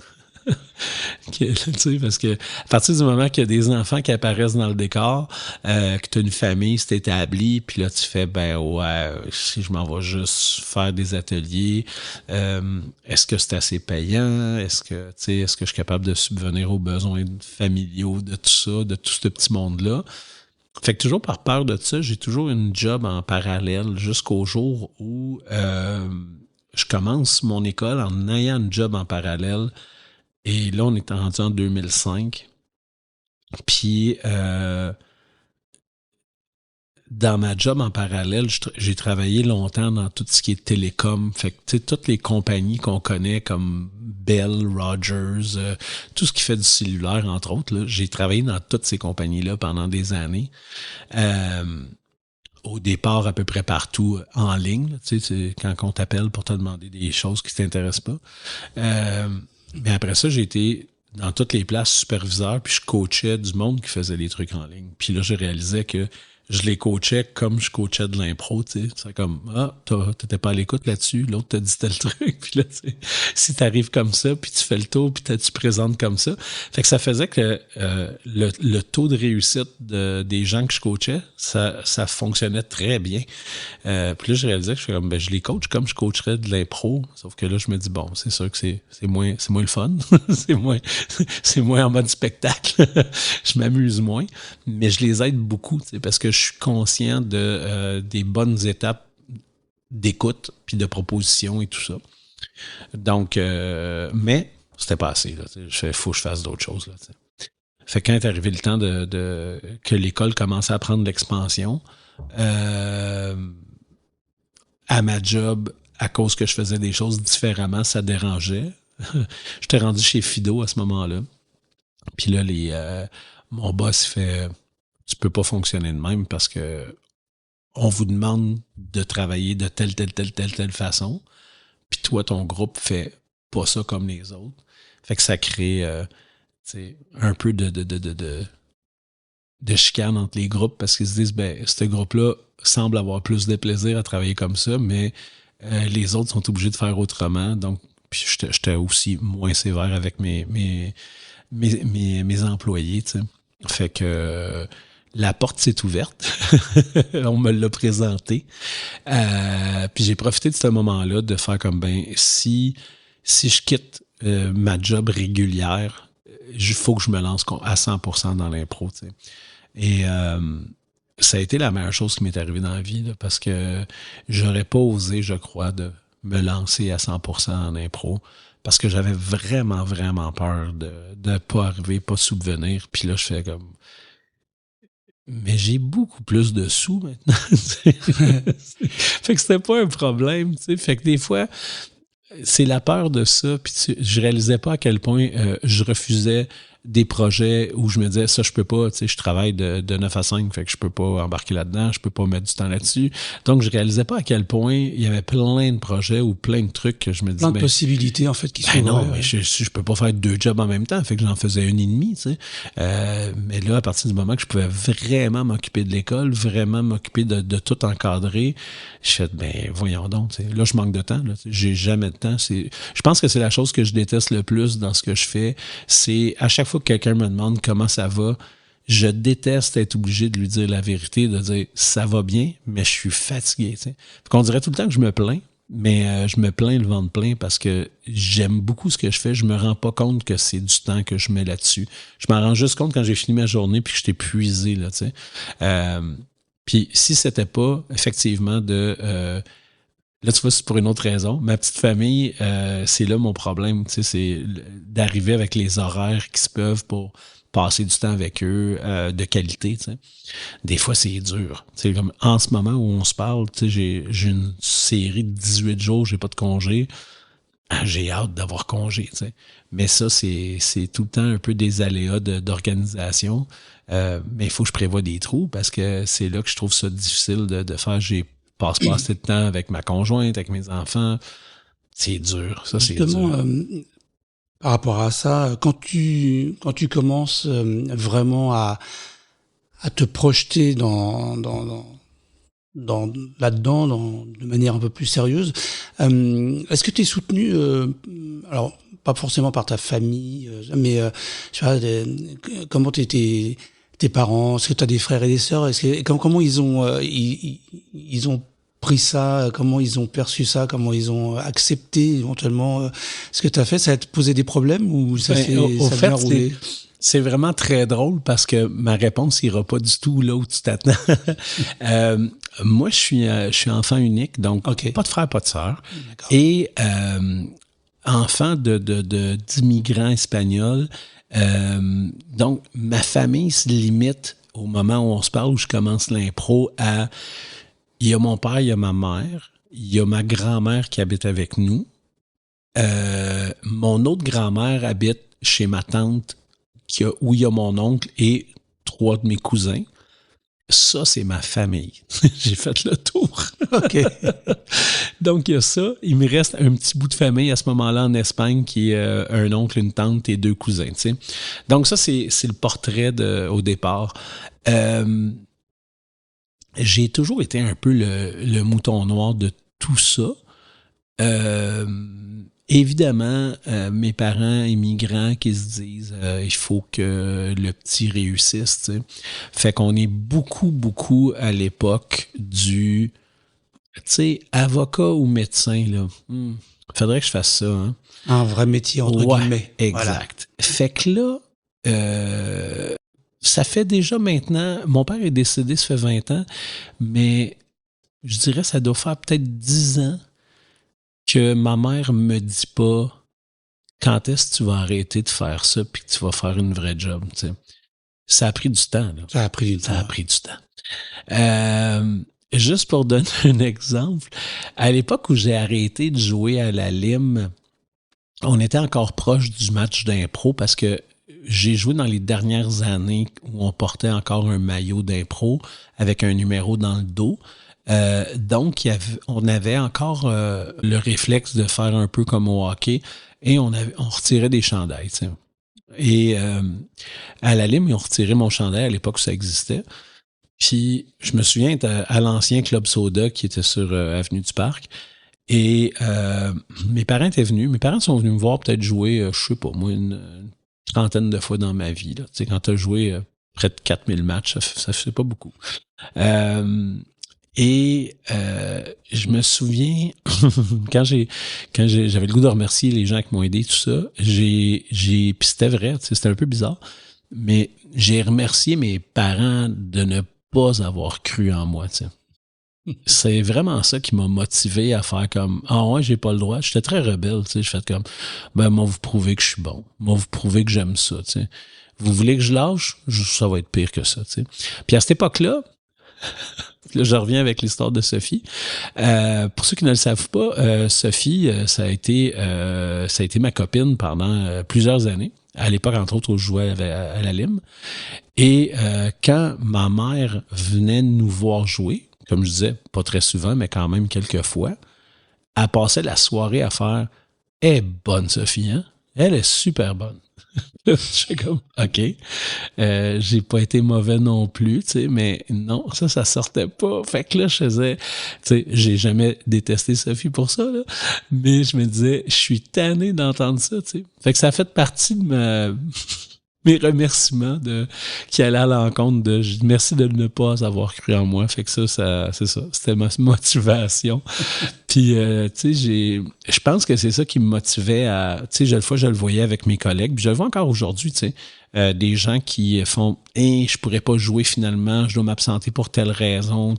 Parce que à partir du moment qu'il y a des enfants qui apparaissent dans le décor, que tu as une famille, c'est établi, puis là tu fais ben ouais, si je m'en vais juste faire des ateliers, est-ce que c'est assez payant? Est-ce que je suis capable de subvenir aux besoins familiaux de tout ça, de tout ce petit monde-là? Fait que toujours par peur de ça, j'ai toujours une job en parallèle jusqu'au jour où je commence mon école en ayant une job en parallèle. Et là, on est rendu en 2005. Puis, dans ma job en parallèle, j'ai travaillé longtemps dans tout ce qui est télécom. Fait que, tu sais, toutes les compagnies qu'on connaît comme Bell, Rogers, tout ce qui fait du cellulaire, entre autres, là, j'ai travaillé dans toutes ces compagnies-là pendant des années. Au départ, à peu près partout en ligne. Tu sais, quand on t'appelle pour te demander des choses qui t'intéressent pas. Mais après ça, j'ai été dans toutes les places superviseur, puis je coachais du monde qui faisait des trucs en ligne. Puis là, je réalisais que je les coachais comme je coachais de l'impro, tu sais. C'est comme, t'étais pas à l'écoute là-dessus, l'autre t'a dit tel truc, puis là, tu sais, si t'arrives comme ça, puis tu fais le tour, puis tu présentes comme ça. Fait que ça faisait que le taux de réussite des gens que je coachais, ça fonctionnait très bien. Puis là, je réalisais que je fais comme, je les coach comme je coacherais de l'impro, sauf que là, je me dis, bon, c'est sûr que c'est moins le fun, c'est moins en mode spectacle, je m'amuse moins, mais je les aide beaucoup, tu sais, parce que je suis conscient des bonnes étapes d'écoute puis de proposition et tout ça. Donc, mais c'était pas assez. Faut que je fasse d'autres choses. Là, t'sais. Fait que quand est arrivé le temps que l'école commençait à prendre l'expansion, à ma job, à cause que je faisais des choses différemment, ça dérangeait. J'étais rendu chez Fido à ce moment-là. Puis là, mon boss fait... Tu peux pas fonctionner de même parce que on vous demande de travailler de telle façon. Puis toi, ton groupe fait pas ça comme les autres. Fait que ça crée un peu de chicane entre les groupes parce qu'ils se disent, ce groupe-là semble avoir plus de plaisir à travailler comme ça, mais les autres sont obligés de faire autrement. Donc, puis j'étais aussi moins sévère avec mes employés, tu sais. Fait que la porte s'est ouverte. On me l'a présenté. Puis j'ai profité de ce moment-là de faire comme si je quitte ma job régulière, il faut que je me lance à 100% dans l'impro. Tu sais. Et ça a été la meilleure chose qui m'est arrivée dans la vie là, parce que j'aurais pas osé, je crois, de me lancer à 100% en impro. Parce que j'avais vraiment, vraiment peur de pas arriver, pas subvenir. Puis là, je fais comme... Mais j'ai beaucoup plus de sous maintenant. Fait que c'était pas un problème. T'sais. Fait que des fois, c'est la peur de ça. Puis je réalisais pas à quel point je refusais des projets où je me disais, ça, je peux pas, tu sais, je travaille de 9 à 5, fait que je peux pas embarquer là-dedans, je peux pas mettre du temps là-dessus. Donc, je réalisais pas à quel point il y avait plein de projets ou plein de trucs que je me disais. Plein de possibilités, en fait, qui sont non, mais je peux pas faire 2 jobs en même temps, fait que j'en faisais 1,5, tu sais. Mais là, à partir du moment que je pouvais vraiment m'occuper de l'école, vraiment m'occuper de tout encadrer, je fais, voyons donc, tu sais. Là, je manque de temps, là. J'ai jamais de temps. Je pense que c'est la chose que je déteste le plus dans ce que je fais. C'est à chaque fois que quelqu'un me demande comment ça va, je déteste être obligé de lui dire la vérité, de dire ça va bien, mais je suis fatigué. Tu sais. On dirait tout le temps que je me plains, mais je me plains le ventre plein parce que j'aime beaucoup ce que je fais. Je me rends pas compte que c'est du temps que je mets là-dessus. Je m'en rends juste compte quand j'ai fini ma journée puis que je t'ai épuisé, là, tu sais. Puis si c'était pas effectivement là, tu vois, c'est pour une autre raison. Ma petite famille, c'est là mon problème. Tu sais, c'est d'arriver avec les horaires qui se peuvent pour passer du temps avec eux de qualité. Tu sais. Des fois, c'est dur. Tu sais, comme en ce moment où on se parle, tu sais, j'ai une série de 18 jours, j'ai pas de congé. J'ai hâte d'avoir congé. Tu sais. Mais ça, c'est tout le temps un peu des aléas d'organisation. Mais il faut que je prévoie des trous parce que c'est là que je trouve ça difficile de faire. Passe pas assez de temps avec ma conjointe, avec mes enfants. C'est dur. Ça, c'est justement, dur. Par rapport à ça, quand tu commences vraiment à te projeter là-dedans, de manière un peu plus sérieuse, est-ce que tu es soutenu, alors pas forcément par ta famille, mais tu vois, comment tes parents, est-ce que tu as des frères et des sœurs, comment ils ont pris ça, comment ils ont perçu ça, comment ils ont accepté éventuellement ce que tu as fait, ça a posé des problèmes ou ça s'est bien roulé? C'est vraiment très drôle parce que ma réponse ira pas du tout là où tu t'attends. Moi, je suis enfant unique, donc pas de frère, pas de sœur. Et enfant d'immigrants espagnols. Donc, ma famille se limite au moment où on se parle, où je commence l'impro à... Il y a mon père, il y a ma mère, il y a ma grand-mère qui habite avec nous. Mon autre grand-mère habite chez ma tante où il y a mon oncle et 3 de mes cousins. Ça, c'est ma famille. J'ai fait le tour. OK. Donc, il y a ça. Il me reste un petit bout de famille à ce moment-là en Espagne qui est un oncle, une tante et 2 cousins. Tu sais. Donc, ça, c'est le portrait au départ. J'ai toujours été un peu le mouton noir de tout ça. Évidemment, mes parents immigrants qui se disent il faut que le petit réussisse. Tu sais. Fait qu'on est beaucoup à l'époque du avocat ou médecin. Là. Faudrait que je fasse ça. Hein? Un vrai métier, entre guillemets. Exact. Voilà. Fait que là, ça fait déjà maintenant, mon père est décédé, ça fait 20 ans, mais je dirais ça doit faire peut-être 10 ans que ma mère me dit pas quand est-ce que tu vas arrêter de faire ça puis que tu vas faire une vraie job. Tu sais. Ça a pris du temps. Là. Ça a pris du temps. Juste pour donner un exemple, à l'époque où j'ai arrêté de jouer à la Lime, on était encore proche du match d'impro parce que j'ai joué dans les dernières années où on portait encore un maillot d'impro avec un numéro dans le dos. Donc, on avait encore le réflexe de faire un peu comme au hockey et on retirait des chandails. T'sais. Et à la Lime, ils ont retiré mon chandail à l'époque où ça existait. Puis, je me souviens être à l'ancien Club Soda qui était sur Avenue du Parc. Et mes parents étaient venus. Mes parents sont venus me voir peut-être jouer, je sais pas, moi, une trentaine de fois dans ma vie. Là. Tu sais, quand tu as joué près de 4000 matchs, ça fait pas beaucoup. Et je me souviens quand j'avais le goût de remercier les gens qui m'ont aidé, tout ça, puis c'était vrai, c'était un peu bizarre, mais j'ai remercié mes parents de ne pas avoir cru en moi, tu sais. C'est vraiment ça qui m'a motivé à faire comme ouais, j'ai pas le droit. J'étais très rebelle, tu sais. Je fais comme moi vous prouvez que je suis bon. Moi vous prouvez que j'aime ça, tu sais. Vous voulez que je lâche? Ça va être pire que ça, tu sais. Puis à cette époque-là, là, je reviens avec l'histoire de Sophie. Pour ceux qui ne le savent pas, Sophie, ça a été ma copine pendant plusieurs années. à l'époque, entre autres, où je jouais à la Lime. Et quand ma mère venait nous voir jouer, comme je disais, pas très souvent, mais quand même quelques fois, elle passait la soirée à faire « Elle est bonne, Sophie, hein? Elle est super bonne. » Je suis comme « OK. J'ai pas été mauvais non plus, tu sais, mais non, ça sortait pas. » Fait que là, je faisais... Tu sais, j'ai jamais détesté Sophie pour ça, là, mais je me disais, je suis tanné d'entendre ça, tu sais. Fait que ça a fait partie de mes remerciements qui allaient à l'encontre de merci de ne pas avoir cru en moi. Fait que ça c'est ça. C'était ma motivation. Puis, tu sais, je pense que c'est ça qui me motivait à, tu sais, je le voyais avec mes collègues, puis je le vois encore aujourd'hui, tu sais, des gens qui font, je pourrais pas jouer finalement, je dois m'absenter pour telle raison.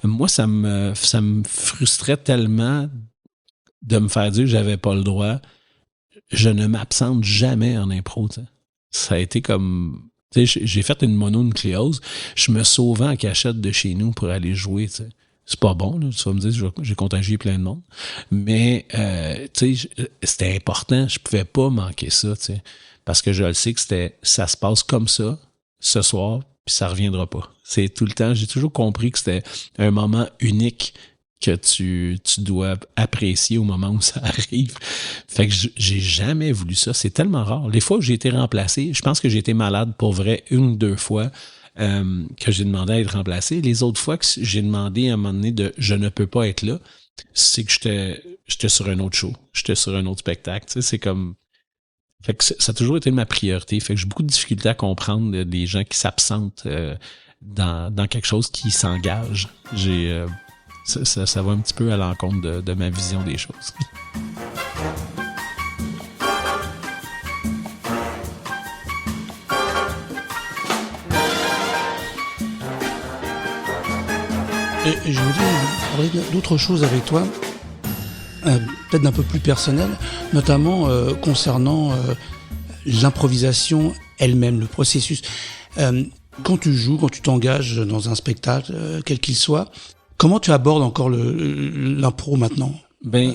Moi, ça me frustrait tellement de me faire dire que j'avais pas le droit. Je ne m'absente jamais en impro, tu sais. Ça a été comme... Tu sais, j'ai fait une mononucléose. Je me sauvais en cachette de chez nous pour aller jouer, tu sais. C'est pas bon, là. Tu vas me dire, j'ai contagié plein de monde. Mais, tu sais, c'était important. Je pouvais pas manquer ça, tu sais. Parce que je le sais que ça se passe comme ça, ce soir, puis ça reviendra pas. C'est tout le temps. J'ai toujours compris que c'était un moment unique que tu dois apprécier au moment où ça arrive. Fait que j'ai jamais voulu ça. C'est tellement rare. Les fois où j'ai été remplacé, je pense que j'ai été malade pour vrai 1 ou 2 fois que j'ai demandé à être remplacé. Les autres fois que j'ai demandé à un moment donné de « je ne peux pas être là », c'est que j'étais sur un autre show. J'étais sur un autre spectacle. Tu sais, c'est comme... Fait que ça a toujours été ma priorité. Fait que j'ai beaucoup de difficultés à comprendre des gens qui s'absentent dans quelque chose qui s'engage. Ça va un petit peu à l'encontre de ma vision des choses. Et je voulais parler d'autre chose avec toi, peut-être d'un peu plus personnel, notamment concernant l'improvisation elle-même, le processus. Quand tu joues, quand tu t'engages dans un spectacle, quel qu'il soit, comment tu abordes encore l'impro maintenant? Ben,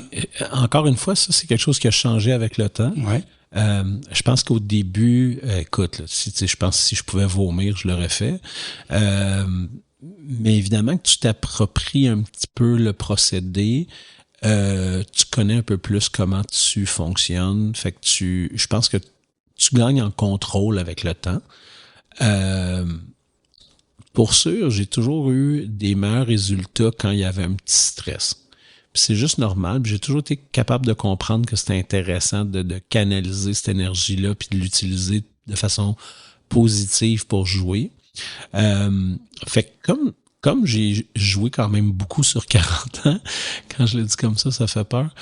encore une fois, ça, c'est quelque chose qui a changé avec le temps. Ouais. Je pense qu'au début, écoute, là, je pense que si je pouvais vomir, je l'aurais fait. Mais évidemment que tu t'appropries un petit peu le procédé, tu connais un peu plus comment tu fonctionnes. Fait que je pense que tu gagnes en contrôle avec le temps. Pour sûr, j'ai toujours eu des meilleurs résultats quand il y avait un petit stress. Puis c'est juste normal. Puis j'ai toujours été capable de comprendre que c'était intéressant de canaliser cette énergie-là puis de l'utiliser de façon positive pour jouer. Fait que comme j'ai joué quand même beaucoup sur 40 ans, quand je le dis comme ça fait peur.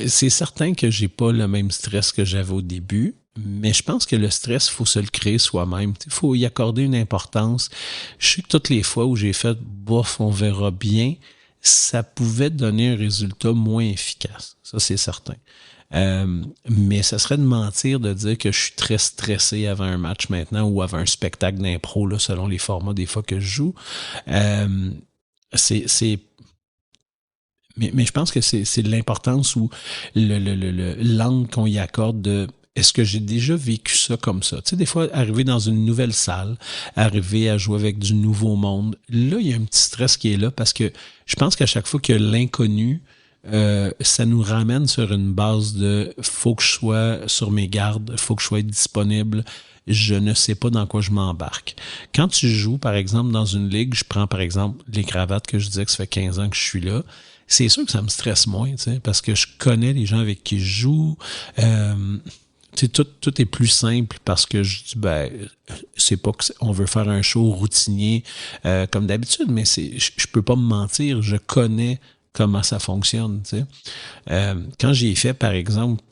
C'est certain que j'ai pas le même stress que j'avais au début. Mais je pense que le stress, faut se le créer soi-même. Il faut y accorder une importance. Je sais que toutes les fois où j'ai fait « bof, on verra bien », ça pouvait donner un résultat moins efficace. Ça, c'est certain. Mais ça serait de mentir de dire que je suis très stressé avant un match maintenant ou avant un spectacle d'impro, là, selon les formats des fois que je joue. Mais je pense que c'est l'importance ou l'angle qu'on y accorde de est-ce que j'ai déjà vécu ça comme ça? Tu sais, des fois, arriver dans une nouvelle salle, arriver à jouer avec du nouveau monde, là, il y a un petit stress qui est là parce que je pense qu'à chaque fois qu'il y a l'inconnu, ça nous ramène sur une base de faut que je sois sur mes gardes, faut que je sois disponible, je ne sais pas dans quoi je m'embarque. Quand tu joues, par exemple, dans une ligue, je prends par exemple les cravates que je disais que ça fait 15 ans que je suis là, c'est sûr que ça me stresse moins, tu sais, parce que je connais les gens avec qui je joue. Tout est plus simple parce que je dis c'est pas qu'on veut faire un show routinier comme d'habitude, mais je peux pas me mentir, je connais comment ça fonctionne. Tu sais. Quand j'ai fait, par exemple,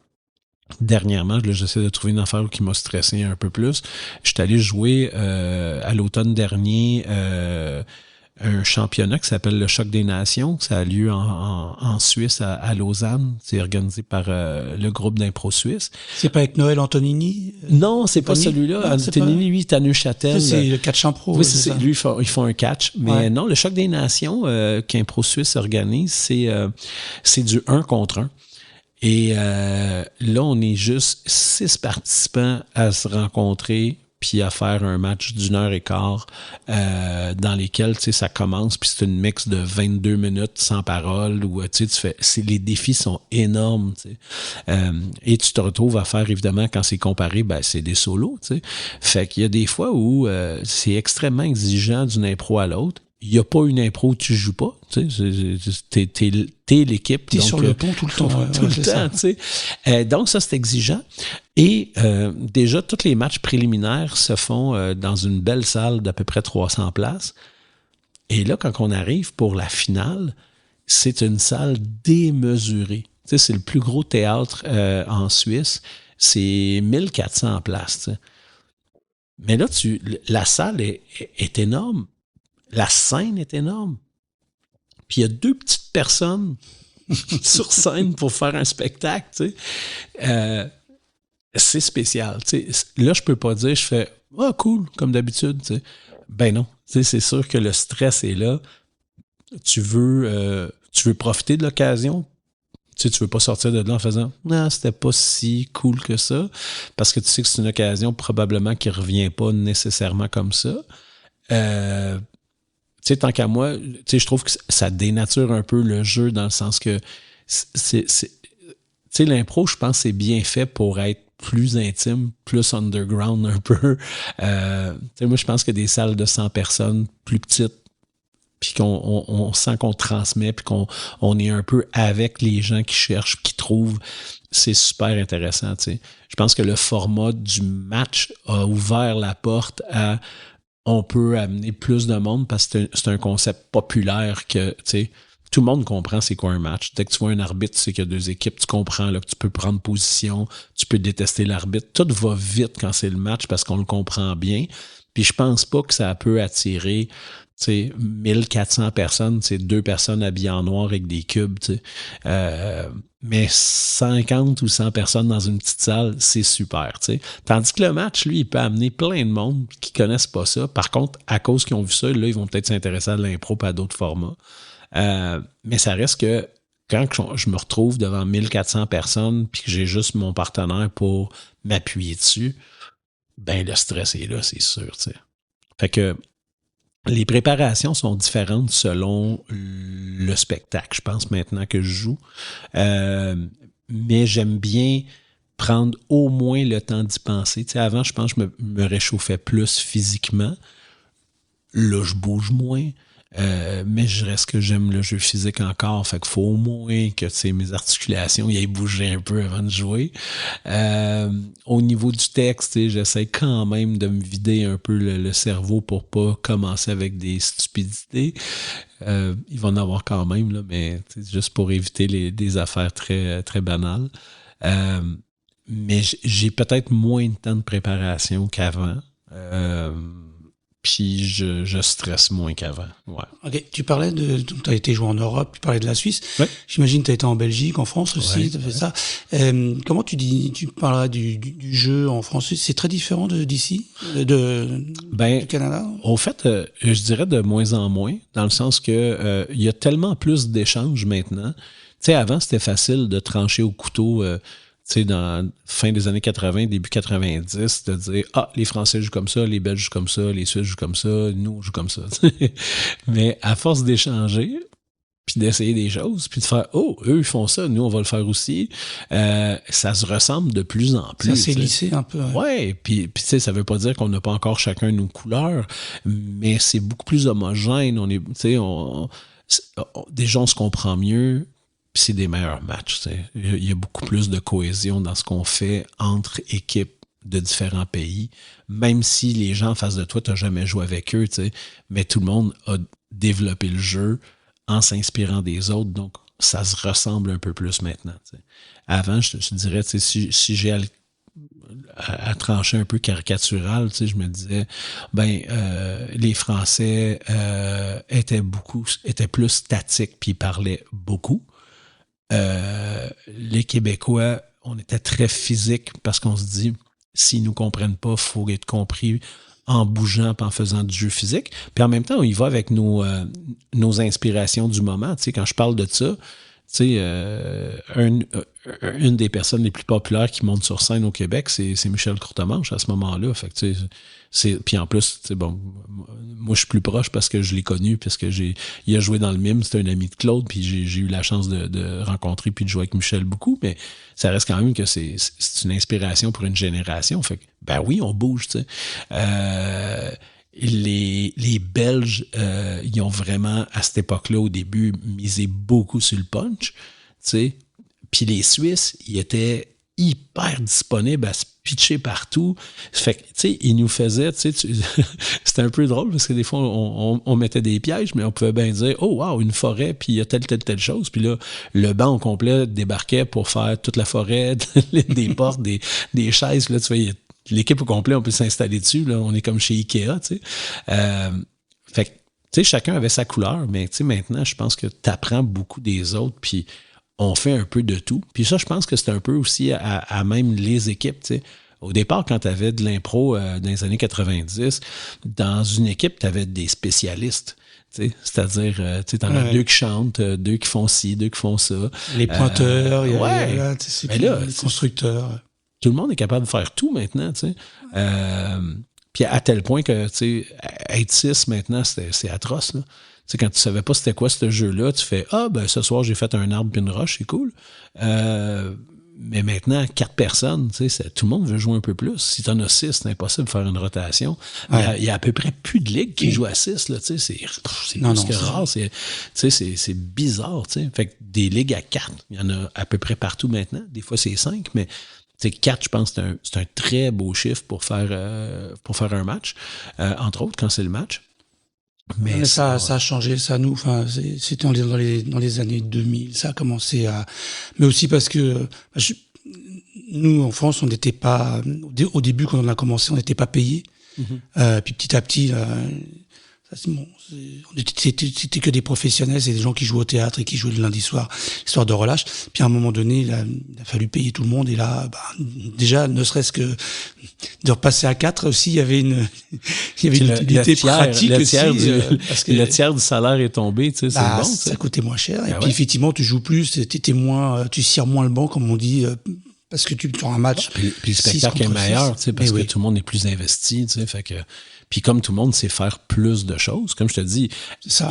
dernièrement, j'essaie de trouver une affaire qui m'a stressé un peu plus. Je suis allé jouer à l'automne dernier un championnat qui s'appelle le Choc des Nations. Ça a lieu en Suisse, à Lausanne. C'est organisé par le groupe d'impro suisse. C'est pas avec Noël Antonini? Non, c'est pas celui-là. Antonini, lui, est à Neuchâtel. C'est le catch impro. Oui, c'est lui, ils font un catch. Mais non, le Choc des Nations qu'Impro Suisse organise, c'est du 1 contre 1. Et là, on est juste 6 participants à se rencontrer puis à faire un match d'1h15 dans lesquels, tu sais, ça commence, puis c'est une mix de 22 minutes sans parole, où, tu sais, les défis sont énormes, tu sais. Et tu te retrouves à faire, évidemment, quand c'est comparé, ben, c'est des solos, tu sais. Fait qu'il y a des fois où c'est extrêmement exigeant d'une impro à l'autre. Il n'y a pas une impro où tu joues pas, tu sais, t'es l'équipe. T'es sur le pont tout le temps. Tout le temps, tu sais. Donc ça, c'est exigeant. Et déjà, tous les matchs préliminaires se font dans une belle salle d'à peu près 300 places. Et là, quand on arrive pour la finale, c'est une salle démesurée. Tu sais, c'est le plus gros théâtre en Suisse. C'est 1400 places, tu sais. Mais là, la salle est énorme. La scène est énorme. Puis il y a 2 petites personnes sur scène pour faire un spectacle, tu sais. C'est spécial, tu sais. Là, je peux pas dire, je fais « Ah, cool, comme d'habitude », tu sais. Ben non, tu sais, c'est sûr que le stress est là. Tu veux profiter de l'occasion. Tu sais, tu veux pas sortir de là en faisant « Non, c'était pas si cool que ça », parce que tu sais que c'est une occasion probablement qui revient pas nécessairement comme ça. Tu sais, tant qu'à moi, tu sais, je trouve que ça dénature un peu le jeu dans le sens que tu sais, l'impro, je pense, c'est bien fait pour être plus intime, plus underground un peu. Tu sais, moi, je pense que des salles de 100 personnes plus petites, puis qu'on sent qu'on transmet, puis qu'on est un peu avec les gens qui cherchent, qui trouvent, c'est super intéressant, tu sais. Je pense que le format du match a ouvert la porte à on peut amener plus de monde parce que c'est un concept populaire que, tu sais, tout le monde comprend c'est quoi un match. Dès que tu vois un arbitre, tu sais qu'il y a 2 équipes, tu comprends là, que tu peux prendre position, tu peux détester l'arbitre. Tout va vite quand c'est le match parce qu'on le comprend bien. Puis je pense pas que ça peut attirer, tu sais, 1400 personnes, c'est 2 personnes habillées en noir avec des cubes, tu sais. Mais 50 ou 100 personnes dans une petite salle, c'est super, tu sais. Tandis que le match, lui, il peut amener plein de monde qui connaissent pas ça. Par contre, à cause qu'ils ont vu ça, là, ils vont peut-être s'intéresser à l'impro et à d'autres formats. Mais ça reste que quand je me retrouve devant 1400 personnes puis que j'ai juste mon partenaire pour m'appuyer dessus, ben le stress est là, c'est sûr, tu sais. Fait que les préparations sont différentes selon le spectacle, je pense, maintenant que je joue. Mais j'aime bien prendre au moins le temps d'y penser. Tu sais, avant, je pense que je me réchauffais plus physiquement. Là, je bouge moins. Mais je reste que j'aime le jeu physique encore. Fait qu'il faut au moins que, tu sais, mes articulations y aient bougé un peu avant de jouer. Au niveau du texte, tu sais, j'essaie quand même de me vider un peu le cerveau pour pas commencer avec des stupidités. Il va en avoir quand même, là, mais juste pour éviter des affaires très, très banales. Mais j'ai peut-être moins de temps de préparation qu'avant. Puis je stresse moins qu'avant. Ouais. Ok, tu parlais tu as été joué en Europe, tu parlais de la Suisse. Ouais. J'imagine que tu as été en Belgique, en France aussi, Ouais, tu as fait ça. Comment tu parleras du jeu en France? C'est très différent d'ici, du Canada? Au fait, je dirais de moins en moins, dans le sens que il y a tellement plus d'échanges maintenant. Tu sais, avant, c'était facile de trancher au couteau. Tu sais, dans fin des années 80, début 90, de dire « Ah, les Français jouent comme ça, les Belges jouent comme ça, les Suisses jouent comme ça, nous, on joue comme ça. » Mais à force d'échanger, puis d'essayer des choses, puis de faire « Oh, eux, ils font ça, nous, on va le faire aussi. » Ça se ressemble de plus en plus. Ça s'est lissé un peu. Ouais, puis tu sais, ça veut pas dire qu'on n'a pas encore chacun nos couleurs, mais c'est beaucoup plus homogène. On est, tu sais, déjà, on se comprend mieux. Puis c'est des meilleurs matchs. T'sais. Il y a beaucoup plus de cohésion dans ce qu'on fait entre équipes de différents pays. Même si les gens en face de toi, tu n'as jamais joué avec eux, t'sais, mais tout le monde a développé le jeu en s'inspirant des autres. Donc, ça se ressemble un peu plus maintenant. T'sais. Avant, je dirais, si j'ai à trancher un peu caricatural, je me disais, les Français étaient plus statiques puis ils parlaient beaucoup. Les Québécois, on était très physique parce qu'on se dit, s'ils nous comprennent pas, il faut être compris en bougeant et en faisant du jeu physique. Puis en même temps, on y va avec nos inspirations du moment. Tu sais, quand je parle de ça, sais, une des personnes les plus populaires qui monte sur scène au Québec, c'est Michel Courtemanche à ce moment-là. Fait que, tu sais, puis en plus, bon, moi je suis plus proche parce que je l'ai connu, parce que il a joué dans le mime, c'était un ami de Claude, puis j'ai eu la chance de rencontrer puis de jouer avec Michel beaucoup, mais ça reste quand même que c'est une inspiration pour une génération. Fait que, ben oui, on bouge, tu sais. Les Belges, ils ont vraiment, à cette époque-là, au début, misé beaucoup sur le punch, tu sais. Puis les Suisses, ils étaient hyper disponibles à se pitcher partout. Fait que, tu sais, ils nous faisaient, tu sais, c'était un peu drôle parce que des fois, on mettait des pièges, mais on pouvait bien dire, oh wow, une forêt, puis il y a telle chose. Puis là, le banc au complet débarquait pour faire toute la forêt, des portes, des chaises. Là, tu vois, l'équipe au complet, on peut s'installer dessus. Là, on est comme chez Ikea, tu sais. Fait que, tu sais, chacun avait sa couleur, mais tu sais, maintenant, je pense que tu apprends beaucoup des autres, puis on fait un peu de tout. Puis ça, je pense que c'est un peu aussi à même les équipes, tu sais. Au départ, quand tu avais de l'impro dans les années 90, dans une équipe, tu avais des spécialistes. C'est-à-dire, tu en as deux qui chantent, deux qui font ci, deux qui font ça. Les pointeurs, il y a les constructeurs. Tout le monde est capable de faire tout maintenant, tu sais. Puis à tel point que, tu sais, être 6 maintenant, c'est atroce, là. Tu sais, quand tu savais pas c'était quoi ce jeu-là, tu fais « Ah, ben ce soir, j'ai fait un arbre puis une roche, c'est cool. » Mais maintenant, 4 personnes, tu sais, tout le monde veut jouer un peu plus. Si t'en as 6, c'est impossible de faire une rotation. Ouais. Il y a à peu près plus de ligues qui jouent à 6, là, tu sais, c'est plus que rare. Tu sais, c'est bizarre, tu sais. Fait que des ligues à 4, il y en a à peu près partout maintenant. Des fois, c'est 5, mais 4, je pense, c'est un très beau chiffre pour faire un match, entre autres, quand c'est le match. Mais ça a changé, ça nous, enfin, c'était dans les années 2000, ça a commencé à, mais aussi parce que, nous, en France, on n'était pas, au début, quand on a commencé, on n'était pas payés. Puis petit à petit, là, c'était que des professionnels, c'est des gens qui jouent au théâtre et qui jouaient le lundi soir, l'histoire de relâche. Puis à un moment donné, il a fallu payer tout le monde. Et là, déjà, ne serait-ce que de repasser à 4 aussi, il y avait une utilité pratique aussi. Le tiers du salaire est tombé, tu sais, c'est bon. Ça coûtait moins cher. Et puis effectivement, tu joues plus, tu cires moins le banc, comme on dit, parce que tu as un match. Puis le spectacle est meilleur, tu sais, parce que tout le monde est plus investi, tu sais, fait que. Puis comme tout le monde sait faire plus de choses, comme je te dis,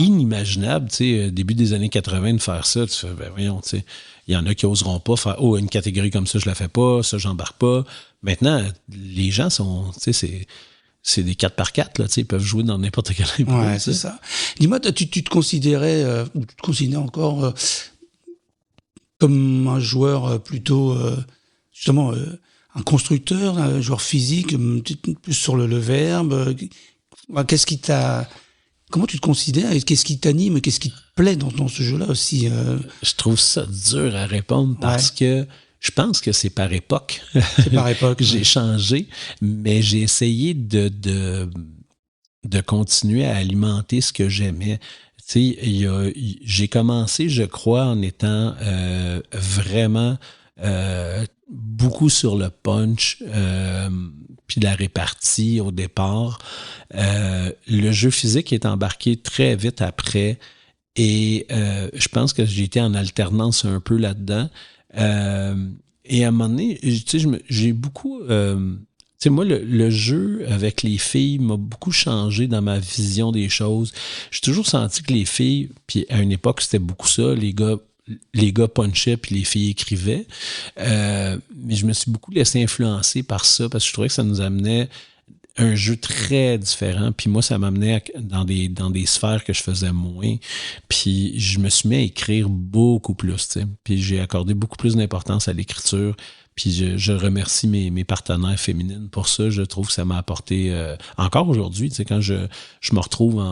inimaginable, tu sais, début des années 80 de faire ça, tu fais, ben voyons, tu sais, il y en a qui oseront pas faire, oh, une catégorie comme ça, je la fais pas, ça, j'embarque pas. Maintenant, les gens sont, tu sais, c'est des 4x4, là, tu sais, ils peuvent jouer dans n'importe quel impro. Ouais, c'est ça. Dis-moi, tu te considérais, ou tu te considères encore comme un joueur plutôt, justement, un constructeur, un joueur physique, plus sur le verbe. Qu'est-ce qui comment tu te considères et qu'est-ce qui t'anime, qu'est-ce qui te plaît dans ce jeu-là aussi? Je trouve ça dur à répondre parce que je pense que c'est par époque. C'est par époque. J'ai changé, mais j'ai essayé de continuer à alimenter ce que j'aimais. Tu sais, j'ai commencé, je crois, en étant vraiment beaucoup sur le punch, puis la répartie au départ. Le jeu physique est embarqué très vite après et je pense que j'ai été en alternance un peu là-dedans. Et à un moment donné, tu sais, j'ai beaucoup... tu sais, moi, le jeu avec les filles m'a beaucoup changé dans ma vision des choses. J'ai toujours senti que les filles, puis à une époque, c'était beaucoup ça, les gars punchaient puis les filles écrivaient. Mais je me suis beaucoup laissé influencer par ça parce que je trouvais que ça nous amenait un jeu très différent. Puis moi, ça m'amenait dans des sphères que je faisais moins. Puis je me suis mis à écrire beaucoup plus, tu sais. Puis j'ai accordé beaucoup plus d'importance à l'écriture. Puis je remercie mes partenaires féminines pour ça. Je trouve que ça m'a apporté... encore aujourd'hui, tu sais, quand je me retrouve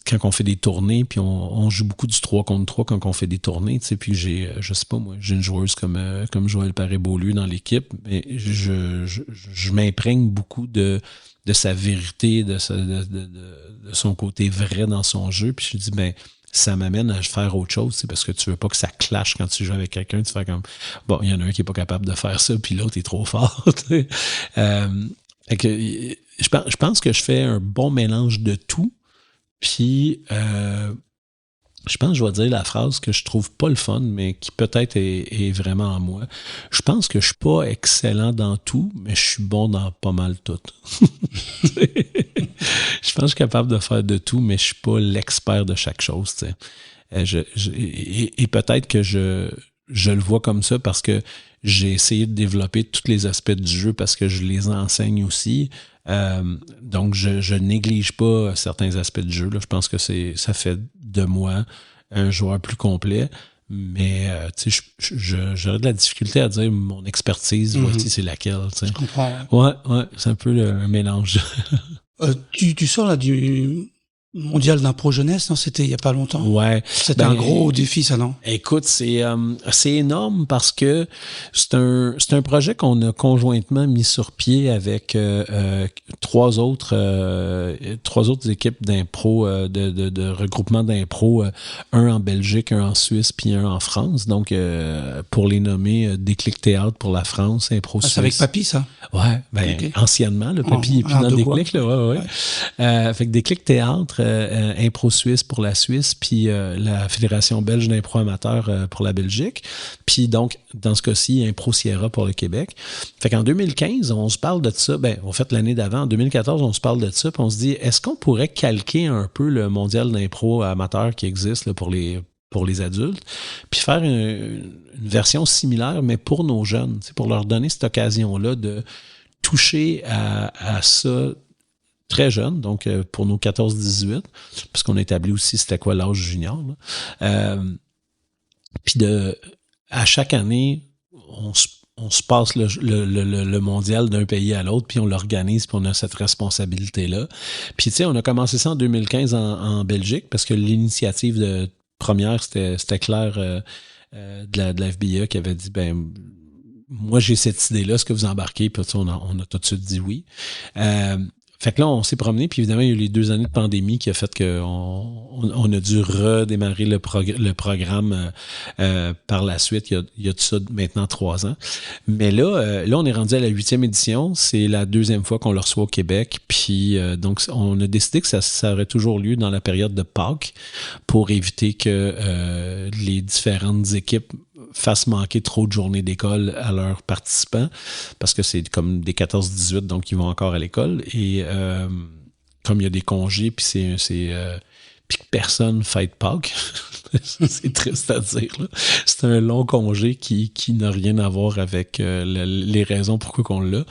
quand on fait des tournées, puis on joue beaucoup du 3 contre 3 quand on fait des tournées, tu sais, puis je sais pas moi, j'ai une joueuse comme Joël Paré-Beaulieu dans l'équipe, mais je m'imprègne beaucoup de sa vérité, de son côté vrai dans son jeu, puis je dis, ben, ça m'amène à faire autre chose, c'est parce que tu veux pas que ça clash quand tu joues avec quelqu'un, tu fais comme, bon, il y en a un qui est pas capable de faire ça, puis l'autre est trop fort, tu sais. Fait que, je pense que je fais un bon mélange de tout. Puis, Je pense que je vais dire la phrase que je trouve pas le fun, mais qui peut-être est vraiment en moi. Je pense que je suis pas excellent dans tout, mais je suis bon dans pas mal tout. Je pense que je suis capable de faire de tout, mais je suis pas l'expert de chaque chose. Tu sais. Et peut-être que je le vois comme ça parce que j'ai essayé de développer tous les aspects du jeu parce que je les enseigne aussi. Donc, je néglige pas certains aspects du jeu. Là. Je pense que ça fait de moi un joueur plus complet. Mais tu sais, j'aurais de la difficulté à dire mon expertise, voici c'est laquelle. Tu sais. Je comprends. Ouais, c'est un peu un mélange. Tu sors là du mondial d'impro jeunesse, non? C'était il y a pas longtemps. Ouais. C'était un gros défi, ça, non? Écoute, c'est énorme parce que c'est un projet qu'on a conjointement mis sur pied avec trois autres équipes d'impro, de regroupement d'impro, un en Belgique, un en Suisse, puis un en France. Donc, pour les nommer, Déclic Théâtre pour la France, Impro Suisse. C'est avec Papy, ça? Ouais, ben Okay. Anciennement, le Papy est plus dans Déclic, là, ouais. Fait que Déclic Théâtre, Impro Suisse pour la Suisse, puis la Fédération belge d'impro amateur pour la Belgique, puis donc, dans ce cas-ci, Impro Sierra pour le Québec. Fait qu'en 2015, on se parle de ça, en fait, l'année d'avant, en 2014, on se parle de ça, puis on se dit, est-ce qu'on pourrait calquer un peu le mondial d'impro amateur qui existe là, pour les adultes, puis faire une version similaire, mais pour nos jeunes, pour leur donner cette occasion-là de toucher à ça très jeune, donc pour nos 14-18, parce qu'on a établi aussi c'était quoi l'âge junior. Puis à chaque année, on se passe le mondial d'un pays à l'autre, puis on l'organise, puis on a cette responsabilité-là. Puis tu sais, on a commencé ça en 2015 en Belgique, parce que l'initiative de première, c'était Claire de la FBA qui avait dit, moi j'ai cette idée-là, est-ce que vous embarquez? Puis on a tout de suite dit oui. Fait que là, on s'est promené, puis évidemment, il y a eu les 2 années de pandémie qui a fait qu'on a dû redémarrer le programme par la suite. Il y a de ça maintenant 3 ans. Mais là, on est rendu à la 8e édition. C'est la 2e fois qu'on le reçoit au Québec. Puis donc, on a décidé que ça aurait toujours lieu dans la période de Pâques pour éviter que les différentes équipes fassent manquer trop de journées d'école à leurs participants, parce que c'est comme des 14-18, donc ils vont encore à l'école. Et comme il y a des congés, puis puis que personne fête Pâques, c'est triste à dire, là. C'est un long congé qui n'a rien à voir avec les raisons pourquoi qu'on l'a.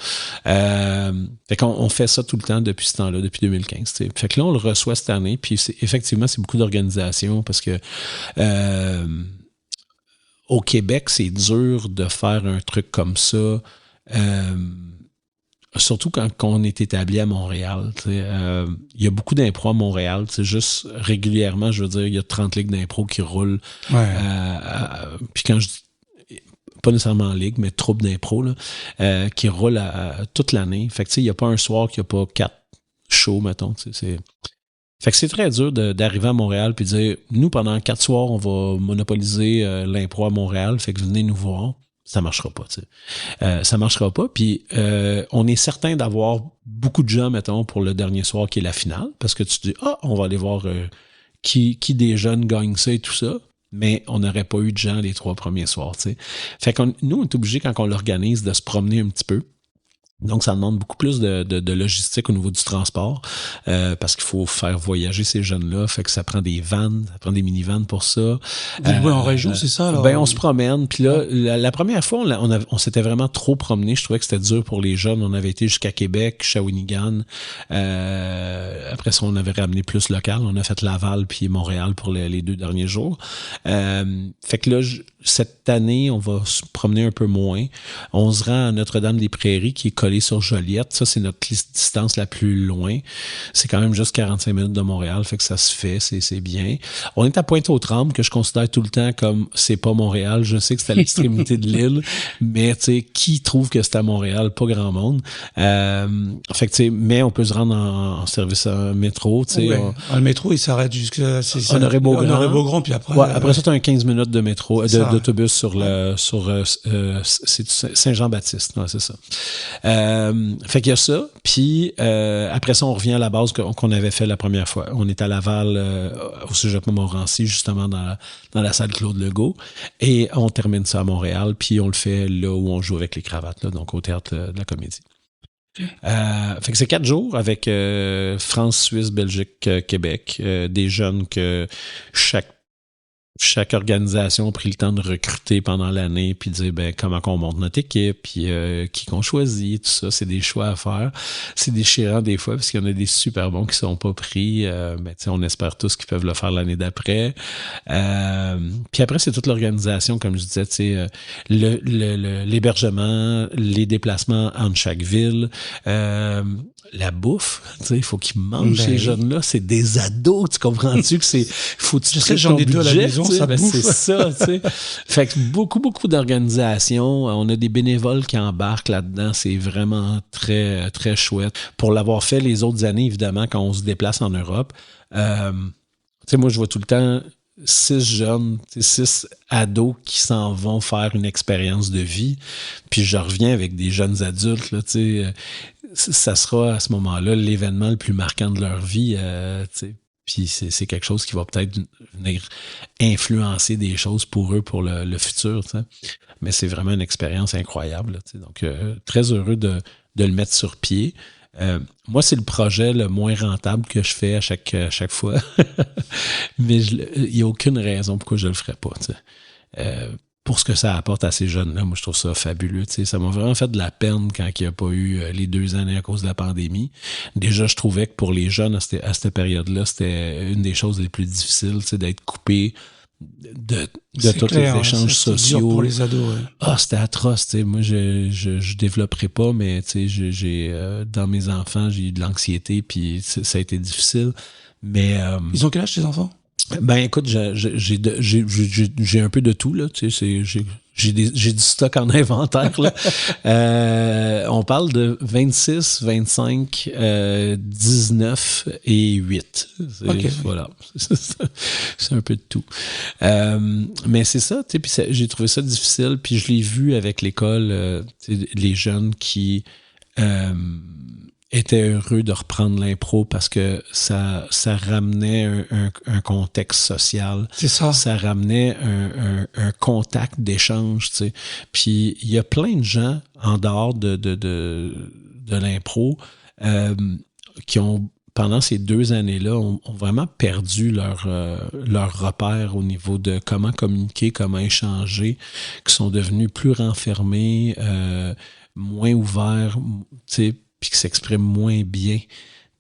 Fait qu'on fait ça tout le temps depuis ce temps-là, depuis 2015. T'sais. Fait que là, on le reçoit cette année, puis effectivement, c'est beaucoup d'organisation, parce que au Québec, c'est dur de faire un truc comme ça, surtout quand on est établi à Montréal. Il y a beaucoup d'impro à Montréal. Juste régulièrement, je veux dire, il y a 30 ligues d'impro qui roulent. Ouais. Puis quand je dis, pas nécessairement en ligue, mais troupe d'impro, là, qui roulent toute l'année. Fait que il n'y a pas un soir qu'il n'y a pas 4 shows, mettons. Fait que c'est très dur d'arriver à Montréal puis de dire, nous, pendant 4 soirs, on va monopoliser l'impro à Montréal, fait que venez nous voir. Ça marchera pas, tu sais. Ça marchera pas. Puis on est certain d'avoir beaucoup de gens, mettons, pour le dernier soir qui est la finale, parce que tu te dis, on va aller voir qui des jeunes gagne ça et tout ça. Mais on n'aurait pas eu de gens les 3 premiers soirs, tu sais. Fait que nous, on est obligé, quand on l'organise, de se promener un petit peu. Donc, ça demande beaucoup plus de logistique au niveau du transport, parce qu'il faut faire voyager ces jeunes-là. Fait que ça prend des vannes, ça prend des minivans pour ça. Vous jouez en région, c'est ça? Alors? On se promène. Puis là, la première fois, on s'était vraiment trop promené. Je trouvais que c'était dur pour les jeunes. On avait été jusqu'à Québec, Shawinigan. Après ça, on avait ramené plus local. On a fait Laval puis Montréal pour les 2 derniers jours. Fait que là, cette année, on va se promener un peu moins. On se rend à Notre-Dame-des-Prairies, qui est collée sur Joliette. Ça, c'est notre distance la plus loin. C'est quand même juste 45 minutes de Montréal, fait que ça se fait, c'est bien. On est à Pointe-aux-Trembles, que je considère tout le temps comme c'est pas Montréal. Je sais que c'est à l'extrémité de l'île, mais tu sais, qui trouve que c'est à Montréal? Pas grand monde. Fait que tu sais, mais on peut se rendre en service métro, tu sais. Ouais. Le métro, il s'arrête jusqu'à Honoré-Beaugrand, puis après. Après ça, t'as un 15 minutes de métro, d'autobus sur c'est Saint-Jean-Baptiste, ouais, c'est ça. Fait qu'il y a ça. Puis après ça, on revient à la base qu'on avait fait la première fois. On est à Laval, au Cégep Montmorency, justement dans la salle Claude Legault. Et on termine ça à Montréal. Puis on le fait là où on joue avec les cravates, là, donc au Théâtre de la Comédie. Fait que c'est 4 jours avec France, Suisse, Belgique, Québec. Des jeunes que chaque organisation a pris le temps de recruter pendant l'année, puis de dire ben comment qu'on monte notre équipe, puis qui qu'on choisit, tout ça, c'est des choix à faire. C'est déchirant des fois parce qu'il y en a des super bons qui sont pas pris, mais on espère tous qu'ils peuvent le faire l'année d'après. Puis après c'est toute l'organisation, comme je disais, tu sais, l'hébergement, les déplacements entre chaque ville. La bouffe, tu sais, il faut qu'ils mangent ces jeunes-là. C'est des ados, tu comprends-tu que c'est, faut tu sais, j'en ai deux à la maison, ça bouffe. C'est ça, tu sais. Fait que beaucoup d'organisations. On a des bénévoles qui embarquent là-dedans. C'est vraiment très, très chouette. Pour l'avoir fait les autres années, évidemment, quand on se déplace en Europe, tu sais, moi, je vois tout le temps 6 ados qui s'en vont faire une expérience de vie. Puis je reviens avec des jeunes adultes, là, tu sais. Ça sera à ce moment-là l'événement le plus marquant de leur vie. Puis c'est quelque chose qui va peut-être venir influencer des choses pour eux pour le futur. T'sais. Mais c'est vraiment une expérience incroyable. T'sais. Donc, très heureux de le mettre sur pied. Moi, c'est le projet le moins rentable que je fais à chaque fois. Mais il n'y a aucune raison pourquoi je ne le ferais pas. Pour ce que ça apporte à ces jeunes-là, moi, je trouve ça fabuleux. T'sais. Ça m'a vraiment fait de la peine quand il n'y a pas eu les 2 années à cause de la pandémie. Déjà, je trouvais que pour les jeunes, à cette période-là, c'était une des choses les plus difficiles, d'être coupé de tous les échanges sociaux. Dur pour les ados, ouais. Ah, c'était atroce. T'sais. Moi, je développerai pas, mais j'ai dans mes enfants, j'ai eu de l'anxiété, puis ça a été difficile. Mais ils ont quel âge, tes enfants? Ben écoute, j'ai un peu de tout là, tu sais, j'ai du stock en inventaire là. On parle de 26, 25, 19 et 8. Okay. Voilà, c'est un peu de tout. Mais c'est ça, tu sais, puis j'ai trouvé ça difficile, puis je l'ai vu avec l'école, les jeunes qui était heureux de reprendre l'impro parce que ça ramenait un contexte social. C'est ça. Ça ramenait un contact d'échange, tu sais. Puis il y a plein de gens en dehors de l'impro qui ont pendant ces 2 années-là ont vraiment perdu leur repère au niveau de comment communiquer, comment échanger, qui sont devenus plus renfermés, moins ouverts, tu sais, puis qui s'exprime moins bien.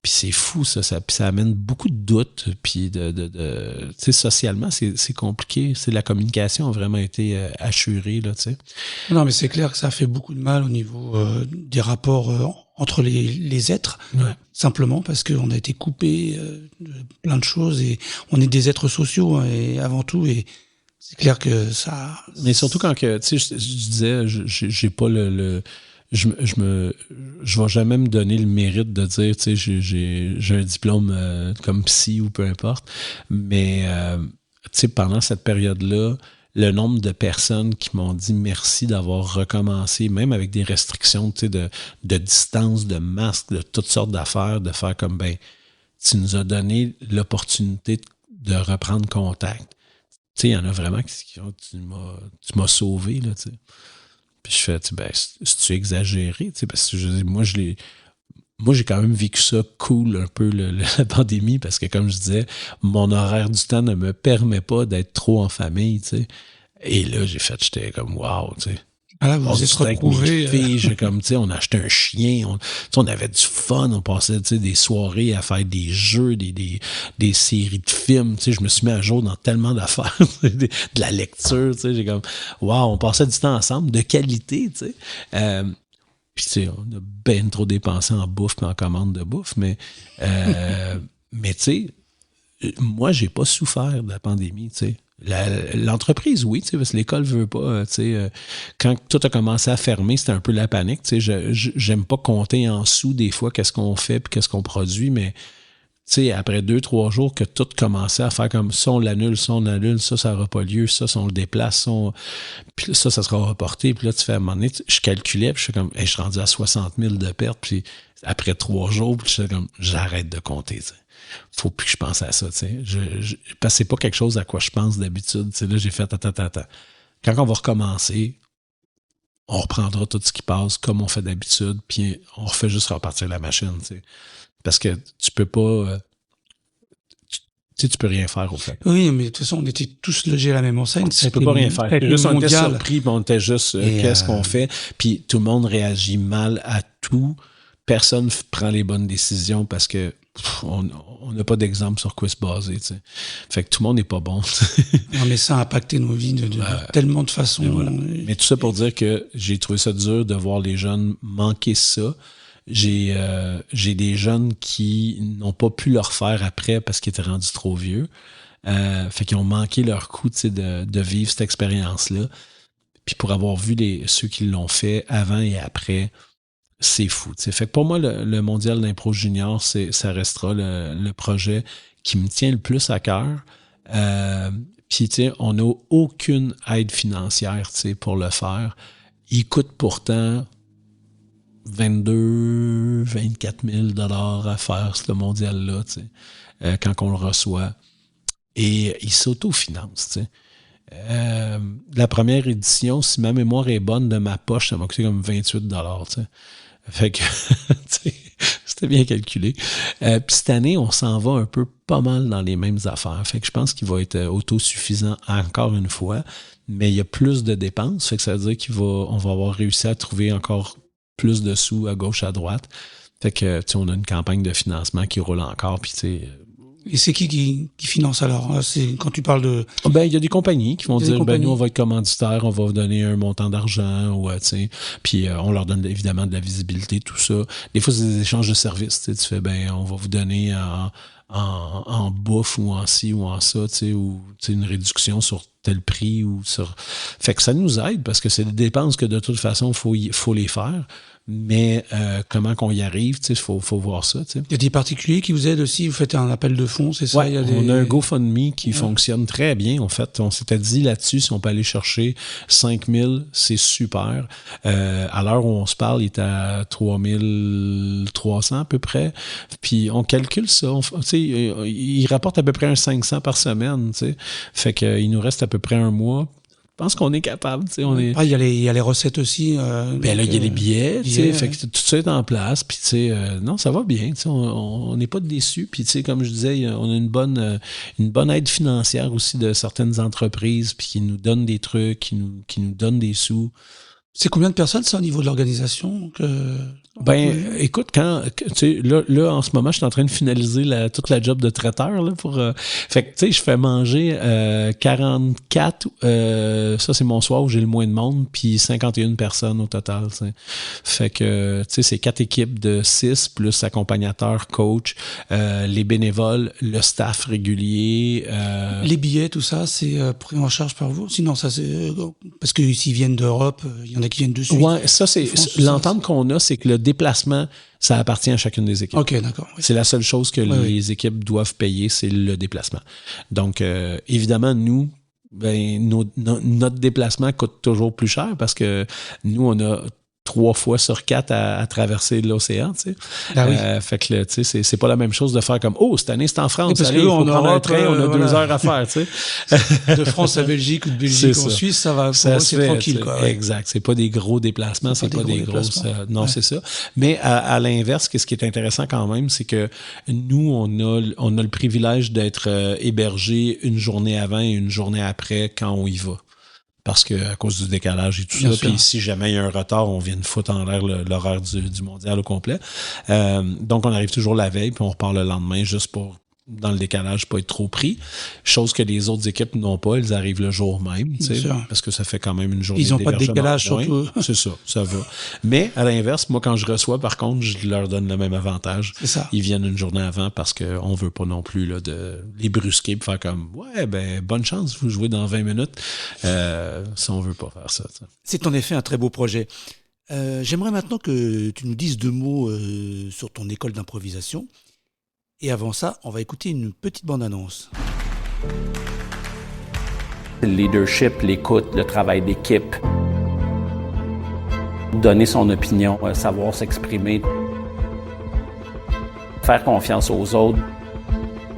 Puis c'est fou, ça amène beaucoup de doutes. Puis tu sais, socialement, c'est compliqué. La communication a vraiment été assurée, là, tu sais. Non, mais c'est clair que ça fait beaucoup de mal au niveau des rapports entre les êtres, ouais. Simplement parce qu'on a été coupé de plein de choses et on est des êtres sociaux, hein, et avant tout, et c'est clair que ça... Mais surtout quand que, tu sais, je disais, j'ai pas je vais jamais me donner le mérite de dire, tu sais, j'ai un diplôme comme psy ou peu importe, mais tu sais, pendant cette période-là, le nombre de personnes qui m'ont dit merci d'avoir recommencé, même avec des restrictions, tu sais, de distance, de masque, de toutes sortes d'affaires, de faire comme, ben, tu nous as donné l'opportunité de reprendre contact. Tu sais, il y en a vraiment qui ont, tu m'as sauvé, là, tu sais. Puis je fais, ben, c'est-tu exagéré? Parce que moi, j'ai quand même vécu ça cool un peu la pandémie parce que, comme je disais, mon horaire du temps ne me permet pas d'être trop en famille, tu sais. Et là, j'étais comme wow, tu sais. Ah là, vous vous êtes retrouvés. On a acheté un chien, on avait du fun, on passait des soirées à faire des jeux, des séries de films. Je me suis mis à jour dans tellement d'affaires, de la lecture. J'ai comme, wow, on passait du temps ensemble, de qualité. Puis on a bien trop dépensé en bouffe et en commande de bouffe, mais tu sais, moi, j'ai pas souffert de la pandémie, tu sais. L'entreprise, oui, parce que l'école veut pas. Quand tout a commencé à fermer, c'était un peu la panique. J'aime pas compter en sous des fois qu'est-ce qu'on fait et qu'est-ce qu'on produit, mais sais, après 2-3 jours que tout commençait à faire comme ça, on l'annule, ça n'aura pas lieu, ça on le déplace, puis ça sera reporté. Puis là, tu fais à un moment donné, je calculais, puis je suis comme, hey, je suis rendu à 60 000 de pertes, puis après 3 jours, puis je suis comme, j'arrête de compter, tu sais. Faut plus que je pense à ça, tu sais. Parce que c'est pas quelque chose à quoi je pense d'habitude. Tu sais, là, j'ai fait, attends. Quand on va recommencer, on reprendra tout ce qui passe comme on fait d'habitude, puis on refait juste repartir la machine, tu sais. Parce que tu peux pas... tu peux rien faire, au fait. Oui, mais de toute façon, on était tous logés à la même enseigne. Tu peux pas rien faire. Juste, on était surpris, puis on était juste, qu'est-ce qu'on fait? Puis tout le monde réagit mal à tout. Personne prend les bonnes décisions parce que on n'a pas d'exemple sur quoi se baser, tu sais. Fait que tout le monde n'est pas bon. Non, mais ça a impacté nos vies de tellement de façons. Voilà. Mais tout ça pour dire que j'ai trouvé ça dur de voir les jeunes manquer ça. J'ai des jeunes qui n'ont pas pu le refaire après parce qu'ils étaient rendus trop vieux. Fait qu'ils ont manqué leur coup, tu sais, de vivre cette expérience-là. Puis pour avoir vu ceux qui l'ont fait avant et après, c'est fou. T'sais. Fait que pour moi, le Mondial d'impro junior, ça restera le projet qui me tient le plus à cœur. Puis, on n'a aucune aide financière pour le faire. Il coûte pourtant 24 000 $ à faire ce mondial-là, quand on le reçoit. Et il s'autofinance. La première édition, si ma mémoire est bonne, de ma poche, ça m'a coûté comme 28 $. Fait que c'était bien calculé. Puis cette année, on s'en va un peu pas mal dans les mêmes affaires. Fait que je pense qu'il va être autosuffisant encore une fois, mais il y a plus de dépenses. Fait que ça veut dire qu'on va avoir réussi à trouver encore plus de sous à gauche, à droite. Fait que on a une campagne de financement qui roule encore. Puis et c'est qui finance alors? C'est quand tu parles de... Ben, il y a des compagnies qui vont dire, nous, on va être commanditaire, on va vous donner un montant d'argent, ou, puis on leur donne évidemment de la visibilité, tout ça. Des fois, c'est des échanges de services, tu fais, on va vous donner en bouffe ou en ci ou en ça, ou une réduction sur tel prix ou sur... Fait que ça nous aide parce que c'est des dépenses que de toute façon, faut les faire. Mais comment qu'on y arrive, faut voir ça. T'sais. Il y a des particuliers qui vous aident aussi, vous faites un appel de fonds, c'est ça? Ouais, on a un GoFundMe qui fonctionne très bien. En fait, on s'était dit là-dessus, si on peut aller chercher 5 000, c'est super. À l'heure où on se parle, il est à 3 300 à peu près. Puis on calcule ça. Il rapporte à peu près un 500 par semaine. T'sais. Fait qu'il nous reste à peu près un mois. Je pense qu'on est capable. Il y a les recettes aussi. Là, il y a les billets. Fait que tout ça est en place. Puis, non, ça va bien. On n'est pas déçus. Puis, comme je disais, on a une bonne aide financière aussi de certaines entreprises puis qui nous donnent des trucs, qui nous donnent des sous. C'est combien de personnes, ça, au niveau de l'organisation? Écoute, là, en ce moment, je suis en train de finaliser toute la job de traiteur, là, pour, fait que, je fais manger, 44, ça, c'est mon soir où j'ai le moins de monde, puis 51 personnes au total, t'sais. Fait que, c'est 4 équipes de 6, plus accompagnateurs, coach, les bénévoles, le staff régulier, Les billets, tout ça, c'est pris en charge par vous? Sinon, ça, c'est, parce que s'ils viennent d'Europe, il y en a qui viennent de Suisse. Ouais, ça, c'est, l'entente qu'on a, c'est que le déplacement, ça appartient à chacune des équipes. OK, d'accord. Oui. C'est la seule chose que les équipes doivent payer, c'est le déplacement. Donc, évidemment, nous, notre déplacement coûte toujours plus cher parce que nous, on a 3 fois sur 4 à traverser l'océan, tu sais. Ah oui. Fait que, tu sais, c'est pas la même chose de faire comme, cette année, c'est en France. Oui, parce allez, que il faut en prendre Europe, un train, on a 2 heures à faire, tu sais. De France à Belgique ou de Belgique en Suisse, ça va, c'est tranquille, quoi. Ouais. Exact. C'est pas des gros déplacements, c'est pas des grosses, non, c'est ça. Mais à l'inverse, ce qui est intéressant quand même, c'est que nous, on a le privilège d'être hébergés une journée avant et une journée après quand on y va. Parce que à cause du décalage et tout ça, puis si jamais il y a un retard, on vient de foutre en l'air l'horaire du mondial au complet. Donc, on arrive toujours la veille, puis on repart le lendemain juste pour, dans le décalage, pas être trop pris. Chose que les autres équipes n'ont pas, elles arrivent le jour même, tu sais, parce que ça fait quand même une journée. Ils n'ont pas de décalage, surtout. C'est ça va. Mais à l'inverse, moi, quand je reçois, par contre, je leur donne le même avantage. C'est ça. Ils viennent une journée avant parce qu'on veut pas non plus là, de les brusquer pour faire comme bonne chance, vous jouez dans 20 minutes. Ça, on veut pas faire ça. T'sais. C'est en effet un très beau projet. J'aimerais maintenant que tu nous dises 2 mots sur ton école d'improvisation. Et avant ça, on va écouter une petite bande-annonce. Le leadership, l'écoute, le travail d'équipe. Donner son opinion, savoir s'exprimer. Faire confiance aux autres.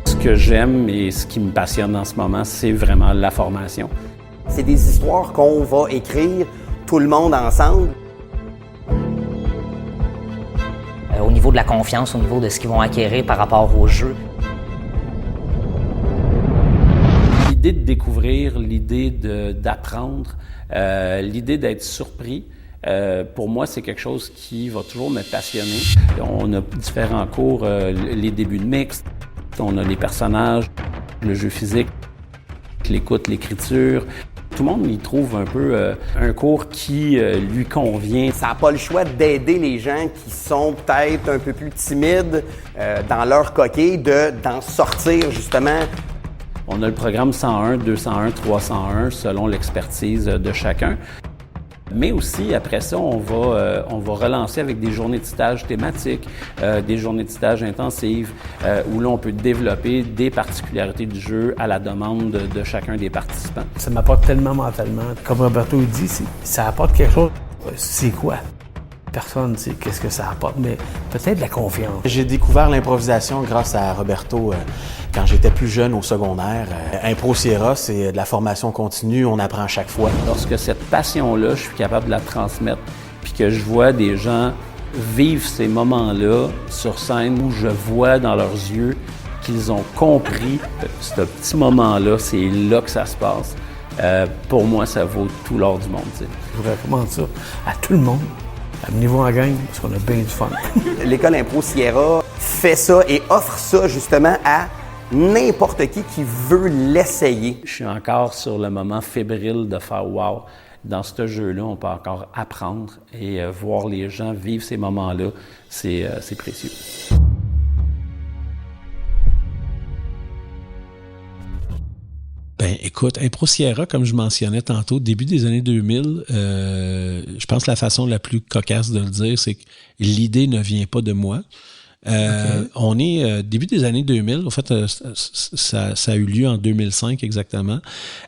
Ce que j'aime et ce qui me passionne en ce moment, c'est vraiment la formation. C'est des histoires qu'on va écrire tout le monde ensemble. Au niveau de la confiance, au niveau de ce qu'ils vont acquérir par rapport au jeu. L'idée de découvrir, l'idée d'apprendre, l'idée d'être surpris, pour moi, c'est quelque chose qui va toujours me passionner. On a différents cours, les débuts de mixte, on a les personnages, le jeu physique, l'écoute, l'écriture. Tout le monde y trouve un peu un cours qui lui convient. Ça n'a pas le choix d'aider les gens qui sont peut-être un peu plus timides dans leur coquille, d'en sortir justement. On a le programme 101, 201, 301 selon l'expertise de chacun. Mais aussi, après ça, on va relancer avec des journées de stage thématiques, des journées de stage intensives, où là, on peut développer des particularités du jeu à la demande de chacun des participants. Ça m'apporte tellement mentalement. Comme Roberto dit, ça apporte quelque chose. C'est quoi? Personne ne sait qu'est-ce que ça apporte, mais peut-être la confiance. J'ai découvert l'improvisation grâce à Roberto quand j'étais plus jeune au secondaire. Impro Sierra, c'est de la formation continue, on apprend à chaque fois. Lorsque cette passion-là, je suis capable de la transmettre, puis que je vois des gens vivre ces moments-là sur scène où je vois dans leurs yeux qu'ils ont compris ce petit moment-là, c'est là que ça se passe. Pour moi, ça vaut tout l'or du monde. T'sais. Je recommande ça à tout le monde. Amenez-vous en gang parce qu'on a bien du fun. L'école Impro Sierra fait ça et offre ça justement à n'importe qui veut l'essayer. Je suis encore sur le moment fébrile de faire « wow ». Dans ce jeu-là, on peut encore apprendre et voir les gens vivre ces moments-là, c'est précieux. Ben, écoute, Impro Sierra, comme je mentionnais tantôt, début des années 2000, je pense que la façon la plus cocasse de le dire, c'est que l'idée ne vient pas de moi. Okay. On est début des années 2000, en fait, ça a eu lieu en 2005 exactement.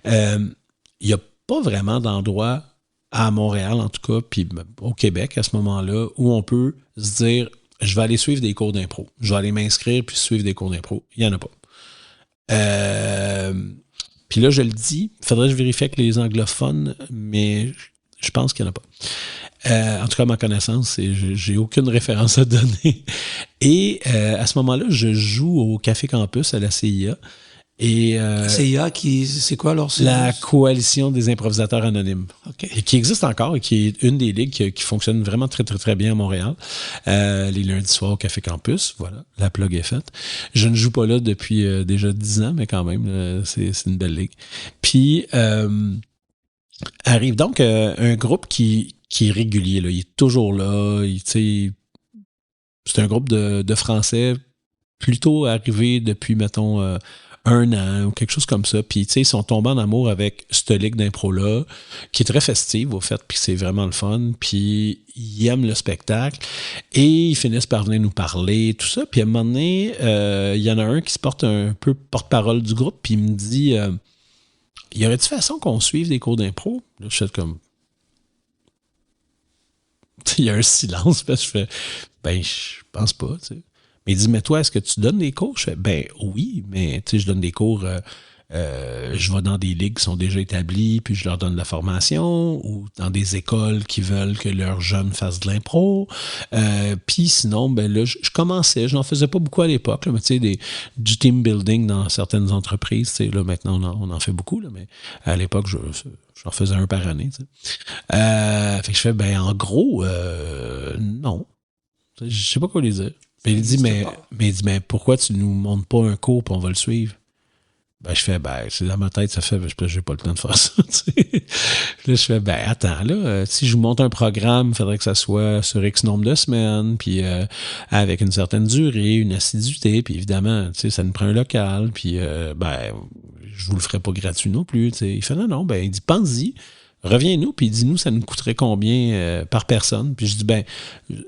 Il n'y a pas vraiment d'endroit à Montréal, en tout cas, puis au Québec à ce moment-là, où on peut se dire, je vais aller suivre des cours d'impro. Je vais aller m'inscrire puis suivre des cours d'impro. Il n'y en a pas. Puis là, je le dis, il faudrait que je vérifie avec les anglophones, mais je pense qu'il n'y en a pas. En tout cas, à ma connaissance, j'ai aucune référence à donner. Et à ce moment-là, je joue au Café Campus à la CIA. Et CIA, c'est quoi alors? La Coalition des improvisateurs anonymes. Okay. Et qui existe encore et qui est une des ligues qui fonctionne vraiment très, très, très bien à Montréal. Les lundis soirs au Café Campus, voilà, la plug est faite. Je ne joue pas là depuis déjà 10 ans, mais quand même, c'est une belle ligue. Puis, arrive donc un groupe qui est régulier, là. Il est toujours là. C'est un groupe de Français plutôt arrivés depuis, mettons, 1 an ou quelque chose comme ça. Puis, tu sais, ils sont tombés en amour avec cette ligue d'impro-là, qui est très festive, au fait, puis c'est vraiment le fun. Puis, ils aiment le spectacle. Et ils finissent par venir nous parler, tout ça. Puis, à un moment donné, il y en a un qui se porte un peu porte-parole du groupe, puis il me dit, y aurait-il façon qu'on suive des cours d'impro? Là, je suis comme... Il y a un silence, parce que je fais, ben, je pense pas, tu sais. Mais il dit, mais toi, est-ce que tu donnes des cours? Je fais, ben oui, mais tu sais, je donne des cours, je vais dans des ligues qui sont déjà établies, puis je leur donne de la formation, ou dans des écoles qui veulent que leurs jeunes fassent de l'impro. Puis sinon, ben là, je commençais, je n'en faisais pas beaucoup à l'époque, là, mais tu sais, du team building dans certaines entreprises, tu sais, là, maintenant, on en fait beaucoup, là, mais à l'époque, j'en faisais un par année, tu sais. Fait que je fais, ben en gros, non. Je sais pas quoi lui dire. Mais il dit, mais pourquoi tu nous montres pas un cours puis on va le suivre? Ben, je fais, ben, c'est dans ma tête, ça fait, j'ai pas le temps de faire ça, tu sais. Là, je fais, ben, attends, là, si je vous montre un programme, il faudrait que ça soit sur X nombre de semaines, puis avec une certaine durée, une assiduité, puis évidemment, tu sais, ça nous prend un local, puis ben, je vous le ferai pas gratuit non plus, tu sais. Il fait, non, ben, il dit, pense-y. reviens-nous, puis dis-nous, ça nous coûterait combien par personne? Puis je dis, ben,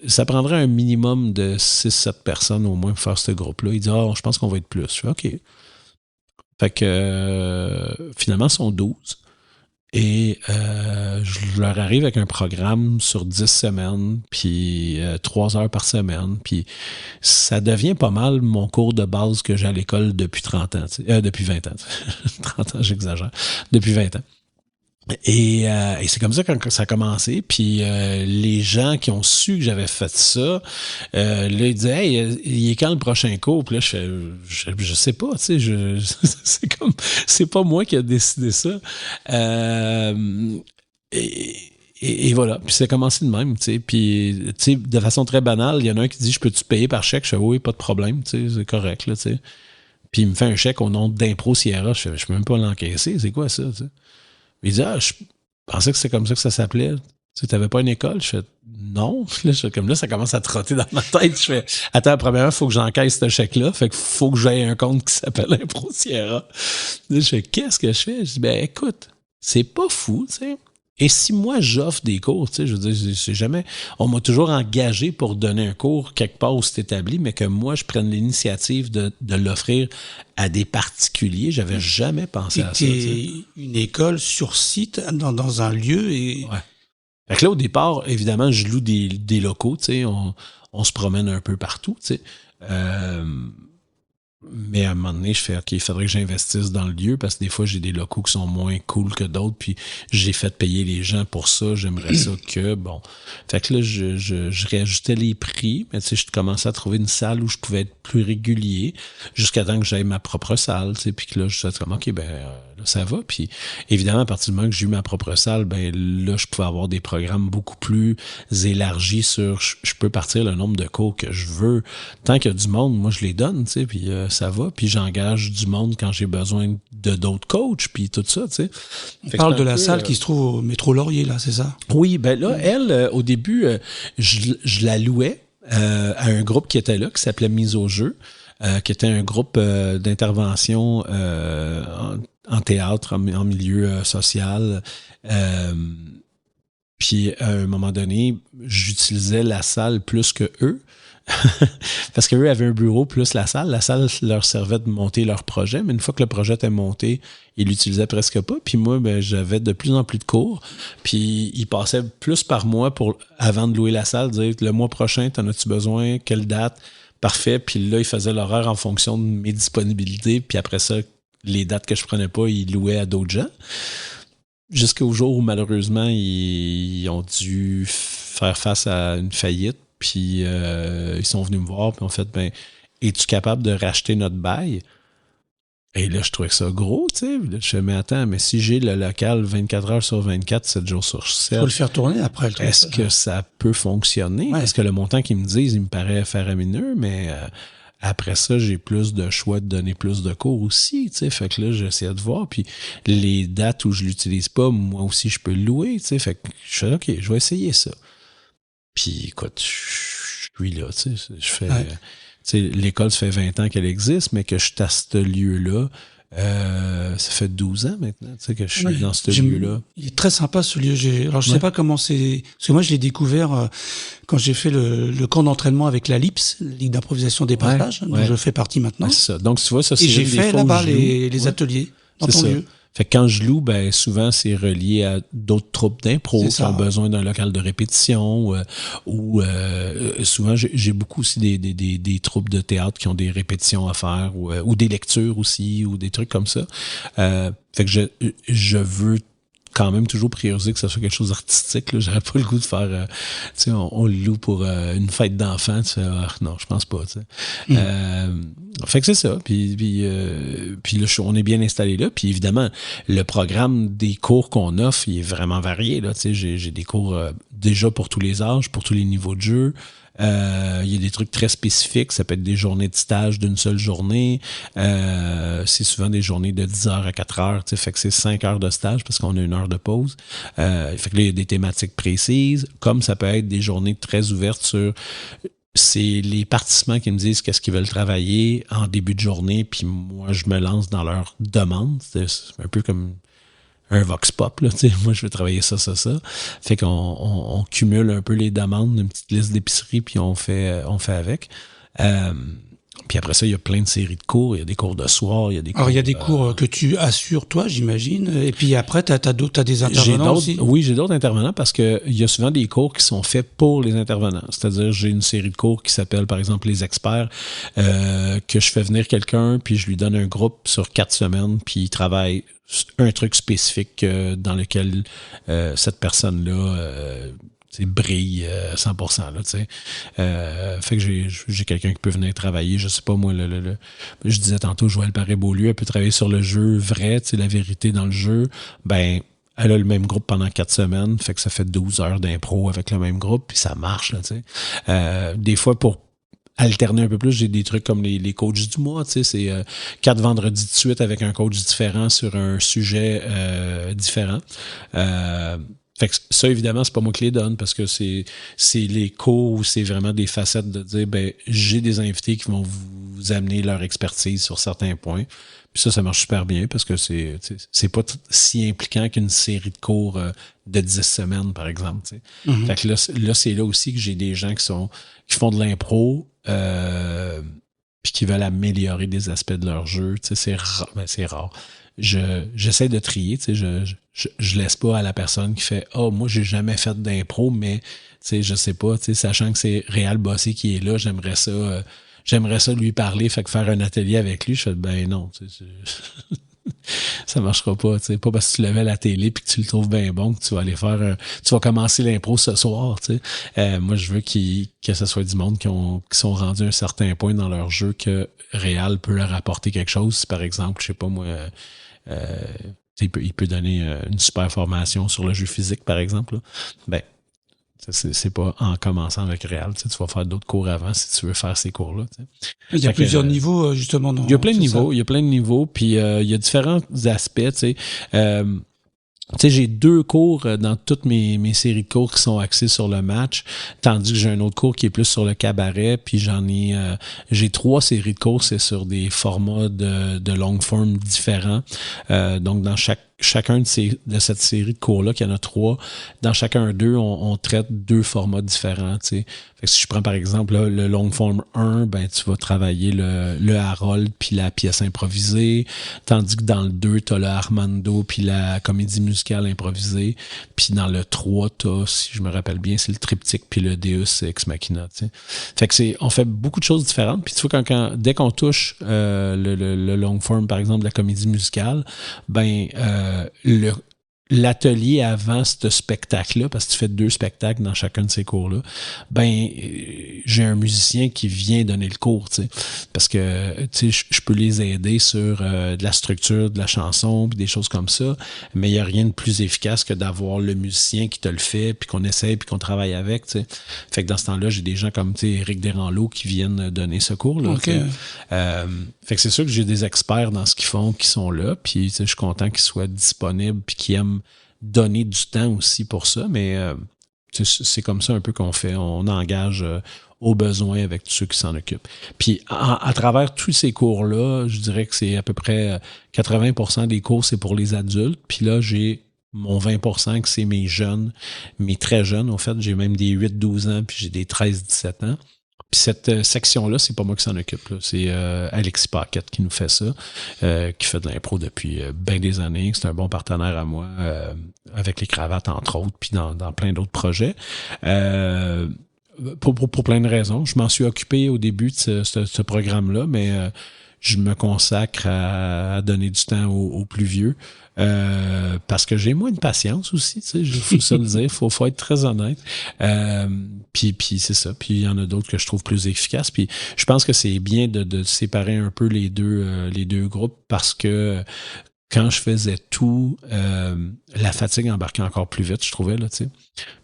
ça prendrait un minimum de 6-7 personnes au moins pour faire ce groupe-là. Il dit, je pense qu'on va être plus. Je fais, OK. Fait que finalement, ils sont 12. Et je leur arrive avec un programme sur 10 semaines, puis 3 heures par semaine. Puis ça devient pas mal mon cours de base que j'ai à l'école depuis 30 ans. Depuis 20 ans. 30 ans, j'exagère. Depuis 20 ans. Et c'est comme ça que ça a commencé. Puis les gens qui ont su que j'avais fait ça, là, ils disaient, hey, il est quand le prochain cours? Puis là, je sais pas, tu sais, c'est pas moi qui a décidé ça. Et voilà. Puis c'est commencé de même, tu sais. Puis, tu sais, de façon très banale, il y en a un qui dit, je peux-tu payer par chèque? Je fais, oui, pas de problème, tu sais, c'est correct, là, tu sais. Puis il me fait un chèque au nom d'Impro Sierra. Je peux même pas l'encaisser. C'est quoi ça, tu sais? Il dit, je pensais que c'est comme ça que ça s'appelait. Tu t'avais pas une école? Je fais, non. Là, ça commence à trotter dans ma tête. Je fais, attends, premièrement, il faut que j'encaisse ce chèque-là. Fait qu'il faut que j'aie un compte qui s'appelle Impro Sierra. Là, je fais, qu'est-ce que je fais? Je dis, ben, écoute, c'est pas fou, tu sais. Et si moi, j'offre des cours, tu sais, je veux dire, c'est jamais, on m'a toujours engagé pour donner un cours quelque part où c'est établi, mais que moi, je prenne l'initiative de l'offrir à des particuliers. J'avais jamais pensé à ça. Et une école sur site, dans un lieu et... Ouais. Fait que là, au départ, évidemment, je loue des locaux, tu sais, on se promène un peu partout, tu sais. Mais à un moment donné, je fais, OK, il faudrait que j'investisse dans le lieu parce que des fois, j'ai des locaux qui sont moins cool que d'autres, puis j'ai fait payer les gens pour ça. J'aimerais ça que, bon. Fait que là, je réajustais les prix, mais tu sais, je commençais à trouver une salle où je pouvais être plus régulier jusqu'à temps que j'aie ma propre salle, tu sais, puis que là, je suis comme, OK, ben, là, ça va. Puis évidemment, à partir du moment que j'ai eu ma propre salle, ben là, je pouvais avoir des programmes beaucoup plus élargis sur, je peux partir le nombre de cours que je veux. Tant qu'il y a du monde, moi, je les donne, tu sais, puis ça va, puis j'engage du monde quand j'ai besoin de d'autres coachs, puis tout ça, tu sais. On parle de la salle qui se trouve au métro Laurier, là, c'est ça? Oui, ben là, elle, au début, je la louais à un groupe qui était là, qui s'appelait Mise au jeu, qui était un groupe d'intervention en théâtre, en milieu social. Puis à un moment donné, j'utilisais la salle plus que eux. Parce qu'eux avaient un bureau plus la salle. La salle leur servait de monter leur projet, mais une fois que le projet était monté, ils l'utilisaient presque pas. Puis moi, ben, j'avais de plus en plus de cours. Puis ils passaient plus par mois avant de louer la salle, dire le mois prochain, t'en as-tu besoin? Quelle date? Parfait. Puis là, ils faisaient l'horaire en fonction de mes disponibilités. Puis après ça, les dates que je prenais pas, ils louaient à d'autres gens. Jusqu'au jour où, malheureusement, ils ont dû faire face à une faillite. Puis ils sont venus me voir, puis ont fait, ben, es-tu capable de racheter notre bail? Et là, je trouvais ça gros, tu sais. Je me suis dit, mais attends, mais si j'ai le local 24 heures sur 24, 7 jours sur 7... Il faut le faire tourner après le truc. Est-ce que ça peut fonctionner? Ouais. Parce que le montant qu'ils me disent, il me paraît faramineux, mais après ça, j'ai plus de choix de donner plus de cours aussi, tu sais. Fait que là, j'essayais de voir. Puis les dates où je l'utilise pas, moi aussi, je peux le louer, tu sais. Fait que je fais, OK, je vais essayer ça. Puis, écoute, je suis là, tu sais, je fais... Ouais. Tu sais, l'école, ça fait 20 ans qu'elle existe, mais que je suis à ce lieu-là, ça fait 12 ans maintenant, tu sais, que je suis dans ce lieu-là. Il est très sympa, ce lieu. Alors, je sais pas comment c'est... Parce que moi, je l'ai découvert quand j'ai fait le camp d'entraînement avec la LIPS, Ligue d'improvisation des passages, dont je fais partie maintenant. Ouais, c'est ça. Donc, tu vois, ça, c'est Et j'ai une des fait fois où là-bas je loue. les ateliers dans C'est ton ça. lieu. Fait que quand je loue, ben souvent c'est relié à d'autres troupes d'impro C'est qui ça. ont besoin d'un local de répétition ou souvent j'ai beaucoup aussi des troupes de théâtre qui ont des répétitions à faire ou des lectures aussi ou des trucs comme ça. Fait que je veux quand même toujours prioriser que ça soit quelque chose d'artistique. Là. J'aurais pas le goût de faire... tu sais, on le loue pour une fête d'enfants. Tu fais, non, je pense pas. Tu sais. Fait que c'est ça. Puis là, on est bien installé là. Puis évidemment, le programme des cours qu'on offre, il est vraiment varié. Là. Tu sais, j'ai des cours déjà pour tous les âges, pour tous les niveaux de jeu. Il y a des trucs très spécifiques. Ça peut être des journées de stage d'une seule journée. C'est souvent des journées de 10 heures à 4 heures. Tu sais, fait que c'est 5 heures de stage parce qu'on a 1 heure de pause. Fait que là, il y a des thématiques précises. Comme ça peut être des journées très ouvertes sur... C'est les participants qui me disent qu'est-ce qu'ils veulent travailler en début de journée, puis moi, je me lance dans leur demande. C'est un peu comme vox pop, là, tu sais, moi je veux travailler ça. Fait qu'on cumule un peu les demandes, une petite liste d'épicerie, puis on fait avec. Puis après ça, il y a plein de séries de cours. Il y a des cours de soir, il y a des cours... Alors, il y a des cours que tu assures, toi, j'imagine. Et puis après, t'as des intervenants aussi. Oui, j'ai d'autres intervenants parce que il y a souvent des cours qui sont faits pour les intervenants. C'est-à-dire, j'ai une série de cours qui s'appelle, par exemple, les experts, que je fais venir quelqu'un, puis je lui donne un groupe sur 4 semaines, puis il travaille un truc spécifique dans lequel cette personne-là... brille 100%, là, tu sais. Fait que j'ai quelqu'un qui peut venir travailler, je sais pas, moi, je disais tantôt, Joël Paré-Beaulieu, elle peut travailler sur le jeu vrai, tu sais, la vérité dans le jeu. Ben, elle a le même groupe pendant 4 semaines, fait que ça fait 12 heures d'impro avec le même groupe, puis ça marche, là, tu sais. Des fois, pour alterner un peu plus, j'ai des trucs comme les coachs du mois, tu sais, c'est 4 vendredis de suite avec un coach différent sur un sujet différent. Fait que ça, évidemment, c'est pas moi qui les donne parce que c'est les cours où c'est vraiment des facettes de dire, ben, j'ai des invités qui vont vous amener leur expertise sur certains points. Puis ça marche super bien parce que c'est pas si impliquant qu'une série de cours de 10 semaines, par exemple, tu sais. Mm-hmm. Fait que là, c'est là aussi que j'ai des gens qui font de l'impro, puis qui veulent améliorer des aspects de leur jeu. Tu sais, c'est rare. J'essaie de trier, tu sais, je laisse pas à la personne qui fait moi j'ai jamais fait d'impro, mais tu sais, je sais pas, tu sais, sachant que c'est Réal Bossé qui est là, j'aimerais ça lui parler, fait que faire un atelier avec lui, je fais ben non, tu sais, ça marchera pas, tu sais, pas parce que tu le mets à la télé puis que tu le trouves bien bon que tu vas aller faire tu vas commencer l'impro ce soir, tu sais. Moi je veux que ce soit du monde qui sont rendus à un certain point dans leur jeu que Réal peut leur apporter quelque chose. Si par exemple, je sais pas moi, il peut donner une super formation sur le jeu physique, par exemple, là. Ben, c'est pas en commençant avec Réal. Tu vas faire d'autres cours avant si tu veux faire ces cours-là. Tu sais. Il y a plusieurs niveaux, justement. Il y a plein de niveaux, puis il y a différents aspects. Tu sais, j'ai 2 cours dans toutes mes séries de cours qui sont axés sur le match, tandis que j'ai un autre cours qui est plus sur le cabaret, puis j'ai 3 séries de cours, c'est sur des formats de long form différents. Donc, dans chacun de cette série de cours-là, qu'il y en a 3, dans chacun d'eux, on traite 2 formats différents, tu sais. Fait que si je prends par exemple là, le long form 1, ben tu vas travailler le Harold puis la pièce improvisée, tandis que dans le 2, tu as le Armando puis la comédie musicale improvisée, puis dans le 3, t'as, si je me rappelle bien, c'est le triptyque puis le Deus Ex Machina, tu sais. Fait que on fait beaucoup de choses différentes, puis tu vois dès qu'on touche le long form, par exemple la comédie musicale, ben l'atelier avant ce spectacle-là, parce que tu fais 2 spectacles dans chacun de ces cours-là, ben j'ai un musicien qui vient donner le cours, tu sais, parce que tu sais, je peux les aider sur de la structure de la chanson puis des choses comme ça, mais il y a rien de plus efficace que d'avoir le musicien qui te le fait puis qu'on essaie puis qu'on travaille avec, tu sais. Fait que dans ce temps-là, j'ai des gens comme tu sais Éric Desranleau qui viennent donner ce cours-là. Okay. Fait que c'est sûr que j'ai des experts dans ce qu'ils font qui sont là, puis tu sais, je suis content qu'ils soient disponibles puis qu'ils aiment donner du temps aussi pour ça, mais c'est comme ça un peu qu'on fait. On engage au besoin avec tous ceux qui s'en occupent. Puis à travers tous ces cours-là, je dirais que c'est à peu près 80% des cours, c'est pour les adultes. Puis là, j'ai mon 20% que c'est mes jeunes, mes très jeunes. En fait, j'ai même des 8-12 ans, puis j'ai des 13-17 ans. Puis cette section-là, c'est pas moi qui s'en occupe, là. C'est Alexis Paquette qui nous fait ça, qui fait de l'impro depuis bien des années. C'est un bon partenaire à moi, avec les cravates, entre autres, puis dans plein d'autres projets. Pour plein de raisons. Je m'en suis occupé au début de ce programme-là, mais je me consacre à donner du temps aux plus vieux. Parce que j'ai moins de patience aussi, tu sais, il faut ça le dire, faut être très honnête. Puis c'est ça. Puis il y en a d'autres que je trouve plus efficaces. Puis je pense que c'est bien de séparer un peu les deux groupes parce que quand je faisais tout, la fatigue embarquait encore plus vite, je trouvais, là, tu sais.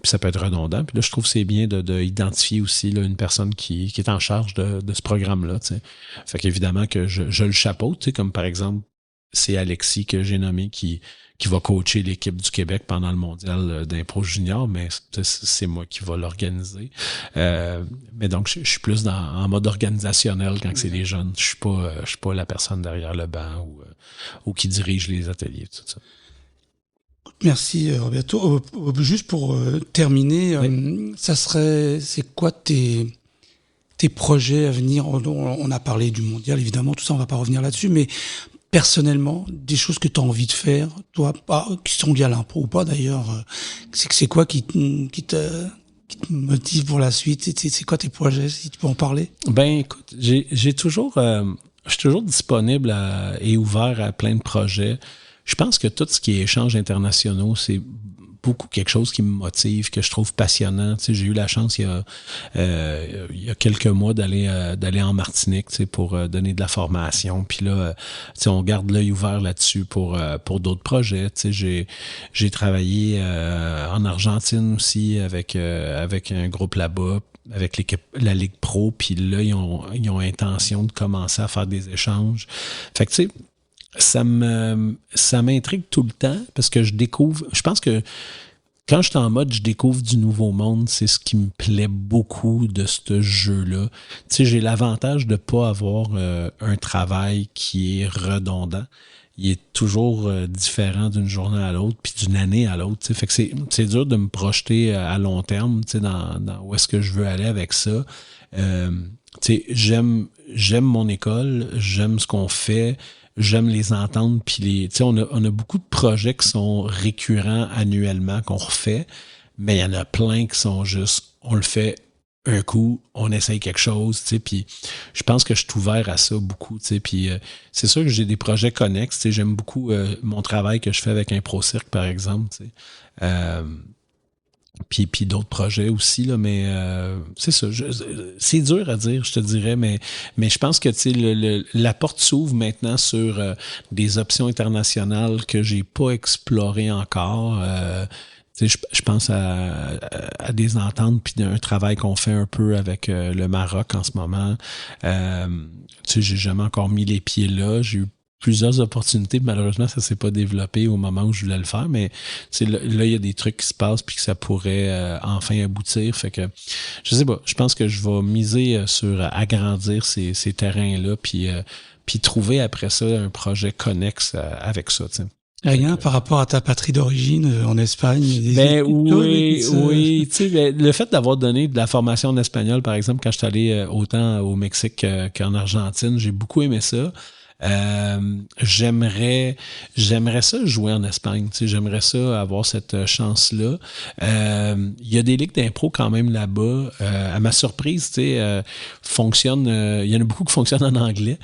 Puis ça peut être redondant. Puis là, je trouve que c'est bien de identifier aussi là, une personne qui est en charge de ce programme-là, tu sais. Fait qu'évidemment que je le chapeaute, tu sais, comme par exemple, c'est Alexis que j'ai nommé qui va coacher l'équipe du Québec pendant le mondial d'impro junior, mais c'est moi qui va l'organiser. Mais donc, je suis plus en mode organisationnel quand c'est les jeunes. Je suis pas la personne derrière le banc ou qui dirige les ateliers, tout ça. Merci Roberto. Juste pour terminer, c'est quoi tes projets à venir? On a parlé du mondial, évidemment, tout ça, on va pas revenir là-dessus, mais personnellement, des choses que tu as envie de faire, toi, qui sont liées à l'impro ou pas d'ailleurs, c'est quoi qui te motive pour la suite? C'est quoi tes projets, si tu peux en parler? Ben, écoute, je suis toujours disponible et ouvert à plein de projets. Je pense que tout ce qui est échanges internationaux, c'est beaucoup quelque chose qui me motive, que je trouve passionnant. Tu sais, j'ai eu la chance il y a quelques mois d'aller en Martinique, tu sais, pour donner de la formation. Puis là, tu sais, on garde l'œil ouvert là-dessus pour d'autres projets. Tu sais, j'ai travaillé en Argentine aussi avec un groupe là-bas, avec la Ligue Pro. Puis là, ils ont intention de commencer à faire des échanges. Fait que tu sais, ça m'intrigue tout le temps parce que je pense que quand je suis en mode je découvre du nouveau monde, c'est ce qui me plaît beaucoup de ce jeu-là. Tu sais, j'ai l'avantage de pas avoir un travail qui est redondant. Il est toujours différent d'une journée à l'autre puis d'une année à l'autre. Tu sais, fait que c'est dur de me projeter à long terme, tu sais, dans où est-ce que je veux aller avec ça. Tu sais, j'aime mon école, j'aime ce qu'on fait. J'aime les entendre, puis tu sais, on a beaucoup de projets qui sont récurrents annuellement, qu'on refait, mais il y en a plein qui sont juste, on le fait un coup, on essaye quelque chose, tu sais, puis je pense que je suis ouvert à ça beaucoup, tu sais, puis c'est sûr que j'ai des projets connexes, tu sais, j'aime beaucoup mon travail que je fais avec ImproCirque, par exemple, tu sais, puis d'autres projets aussi, là, mais c'est ça. C'est dur à dire, je te dirais, mais je pense que tu sais, la porte s'ouvre maintenant sur des options internationales que j'ai pas explorées encore. Tu sais, je pense à des ententes puis d'un travail qu'on fait un peu avec le Maroc en ce moment. Tu sais, j'ai jamais encore mis les pieds là. J'ai eu plusieurs opportunités. Malheureusement, ça s'est pas développé au moment où je voulais le faire, mais là, il y a des trucs qui se passent puis que ça pourrait enfin aboutir. Fait que, je sais pas, je pense que je vais miser sur agrandir ces terrains-là puis trouver après ça un projet connexe avec ça, tu sais. Rien par rapport à ta patrie d'origine en Espagne? Oui. Tu sais, le fait d'avoir donné de la formation en espagnol, par exemple, quand je suis allé autant au Mexique qu'en Argentine, j'ai beaucoup aimé ça. J'aimerais ça jouer en Espagne, tu sais, j'aimerais ça avoir cette chance-là. Il y a des ligues d'impro quand même là-bas. À ma surprise, tu sais, il y en a beaucoup qui fonctionnent en anglais.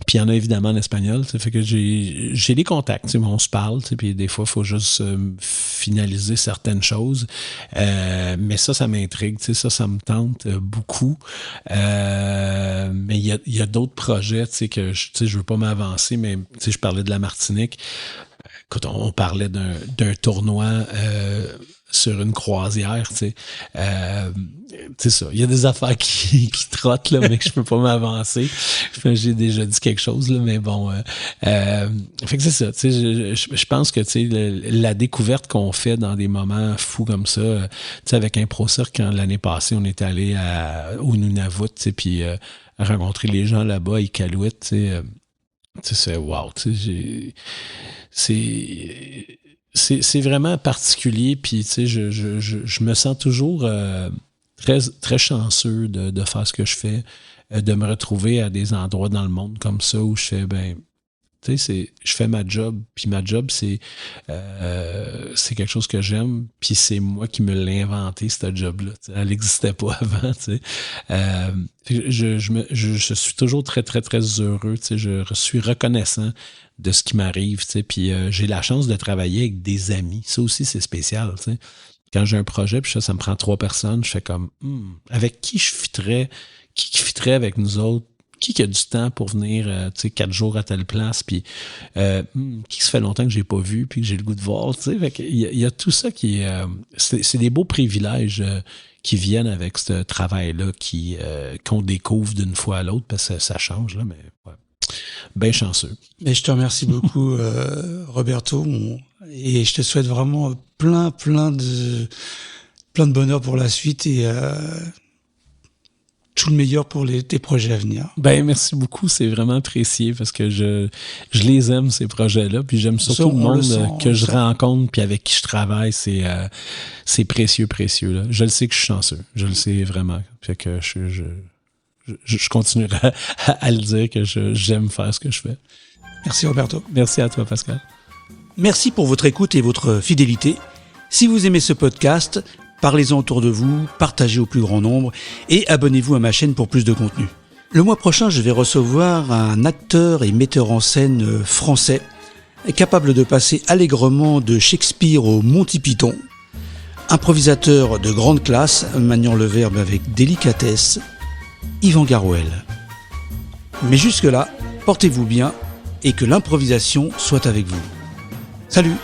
Puis il y en a évidemment en espagnol, ça fait que j'ai des contacts, tu sais, on se parle, tu sais, puis des fois il faut juste finaliser certaines choses, mais ça m'intrigue, tu sais, ça me tente beaucoup, mais il y a d'autres projets, tu sais, que je veux pas m'avancer, mais tu sais, je parlais de la Martinique. Écoute, on parlait d'un tournoi sur une croisière, tu sais. C'est ça. Il y a des affaires qui trottent, là, mais que je peux pas m'avancer. J'ai déjà dit quelque chose, là, mais bon. Fait que c'est ça. Tu sais, je pense que, tu sais, la découverte qu'on fait dans des moments fous comme ça, tu sais, avec ImproCirque, quand l'année passée, on est allé au Nunavut, tu sais, puis rencontrer les gens là-bas, à Iqaluit, tu sais, c'est wow, tu sais, c'est vraiment particulier, puis tu sais, je me sens toujours très très chanceux de faire ce que je fais, de me retrouver à des endroits dans le monde comme ça où je fais tu sais, je fais ma job, puis ma job c'est quelque chose que j'aime, puis c'est moi qui me l'ai inventé, cette job-là. Elle n'existait pas avant, tu sais. Je suis toujours très très très heureux, tu sais. Je suis reconnaissant de ce qui m'arrive, tu sais. Puis j'ai la chance de travailler avec des amis. Ça aussi c'est spécial, tu sais. Quand j'ai un projet, puis ça me prend 3 personnes, je fais comme avec qui je fitterais, qui fitterait avec nous autres. Qui a du temps pour venir, tu sais, 4 jours à telle place, puis qui se fait longtemps que j'ai pas vu, puis que j'ai le goût de voir, tu sais. Fait qu'il y a tout ça qui est... c'est des beaux privilèges qui viennent avec ce travail-là, qu'on découvre d'une fois à l'autre, parce que ça change, là, mais ouais. Ben chanceux. Mais je te remercie beaucoup, Roberto, et je te souhaite vraiment plein de bonheur pour la suite, et tout le meilleur pour tes projets à venir. Ben, merci beaucoup. C'est vraiment apprécié parce que je les aime, ces projets-là. Puis j'aime surtout le monde que je rencontre puis avec qui je travaille. C'est précieux, précieux. Là. Je le sais que je suis chanceux. Je le sais vraiment. Fait que je continuerai à le dire que j'aime faire ce que je fais. Merci Roberto. Merci à toi, Pascal. Merci pour votre écoute et votre fidélité. Si vous aimez ce podcast, parlez-en autour de vous, partagez au plus grand nombre et abonnez-vous à ma chaîne pour plus de contenu. Le mois prochain, je vais recevoir un acteur et metteur en scène français capable de passer allègrement de Shakespeare au Monty Python, improvisateur de grande classe, maniant le verbe avec délicatesse, Yvan Garouel. Mais jusque-là, portez-vous bien et que l'improvisation soit avec vous. Salut!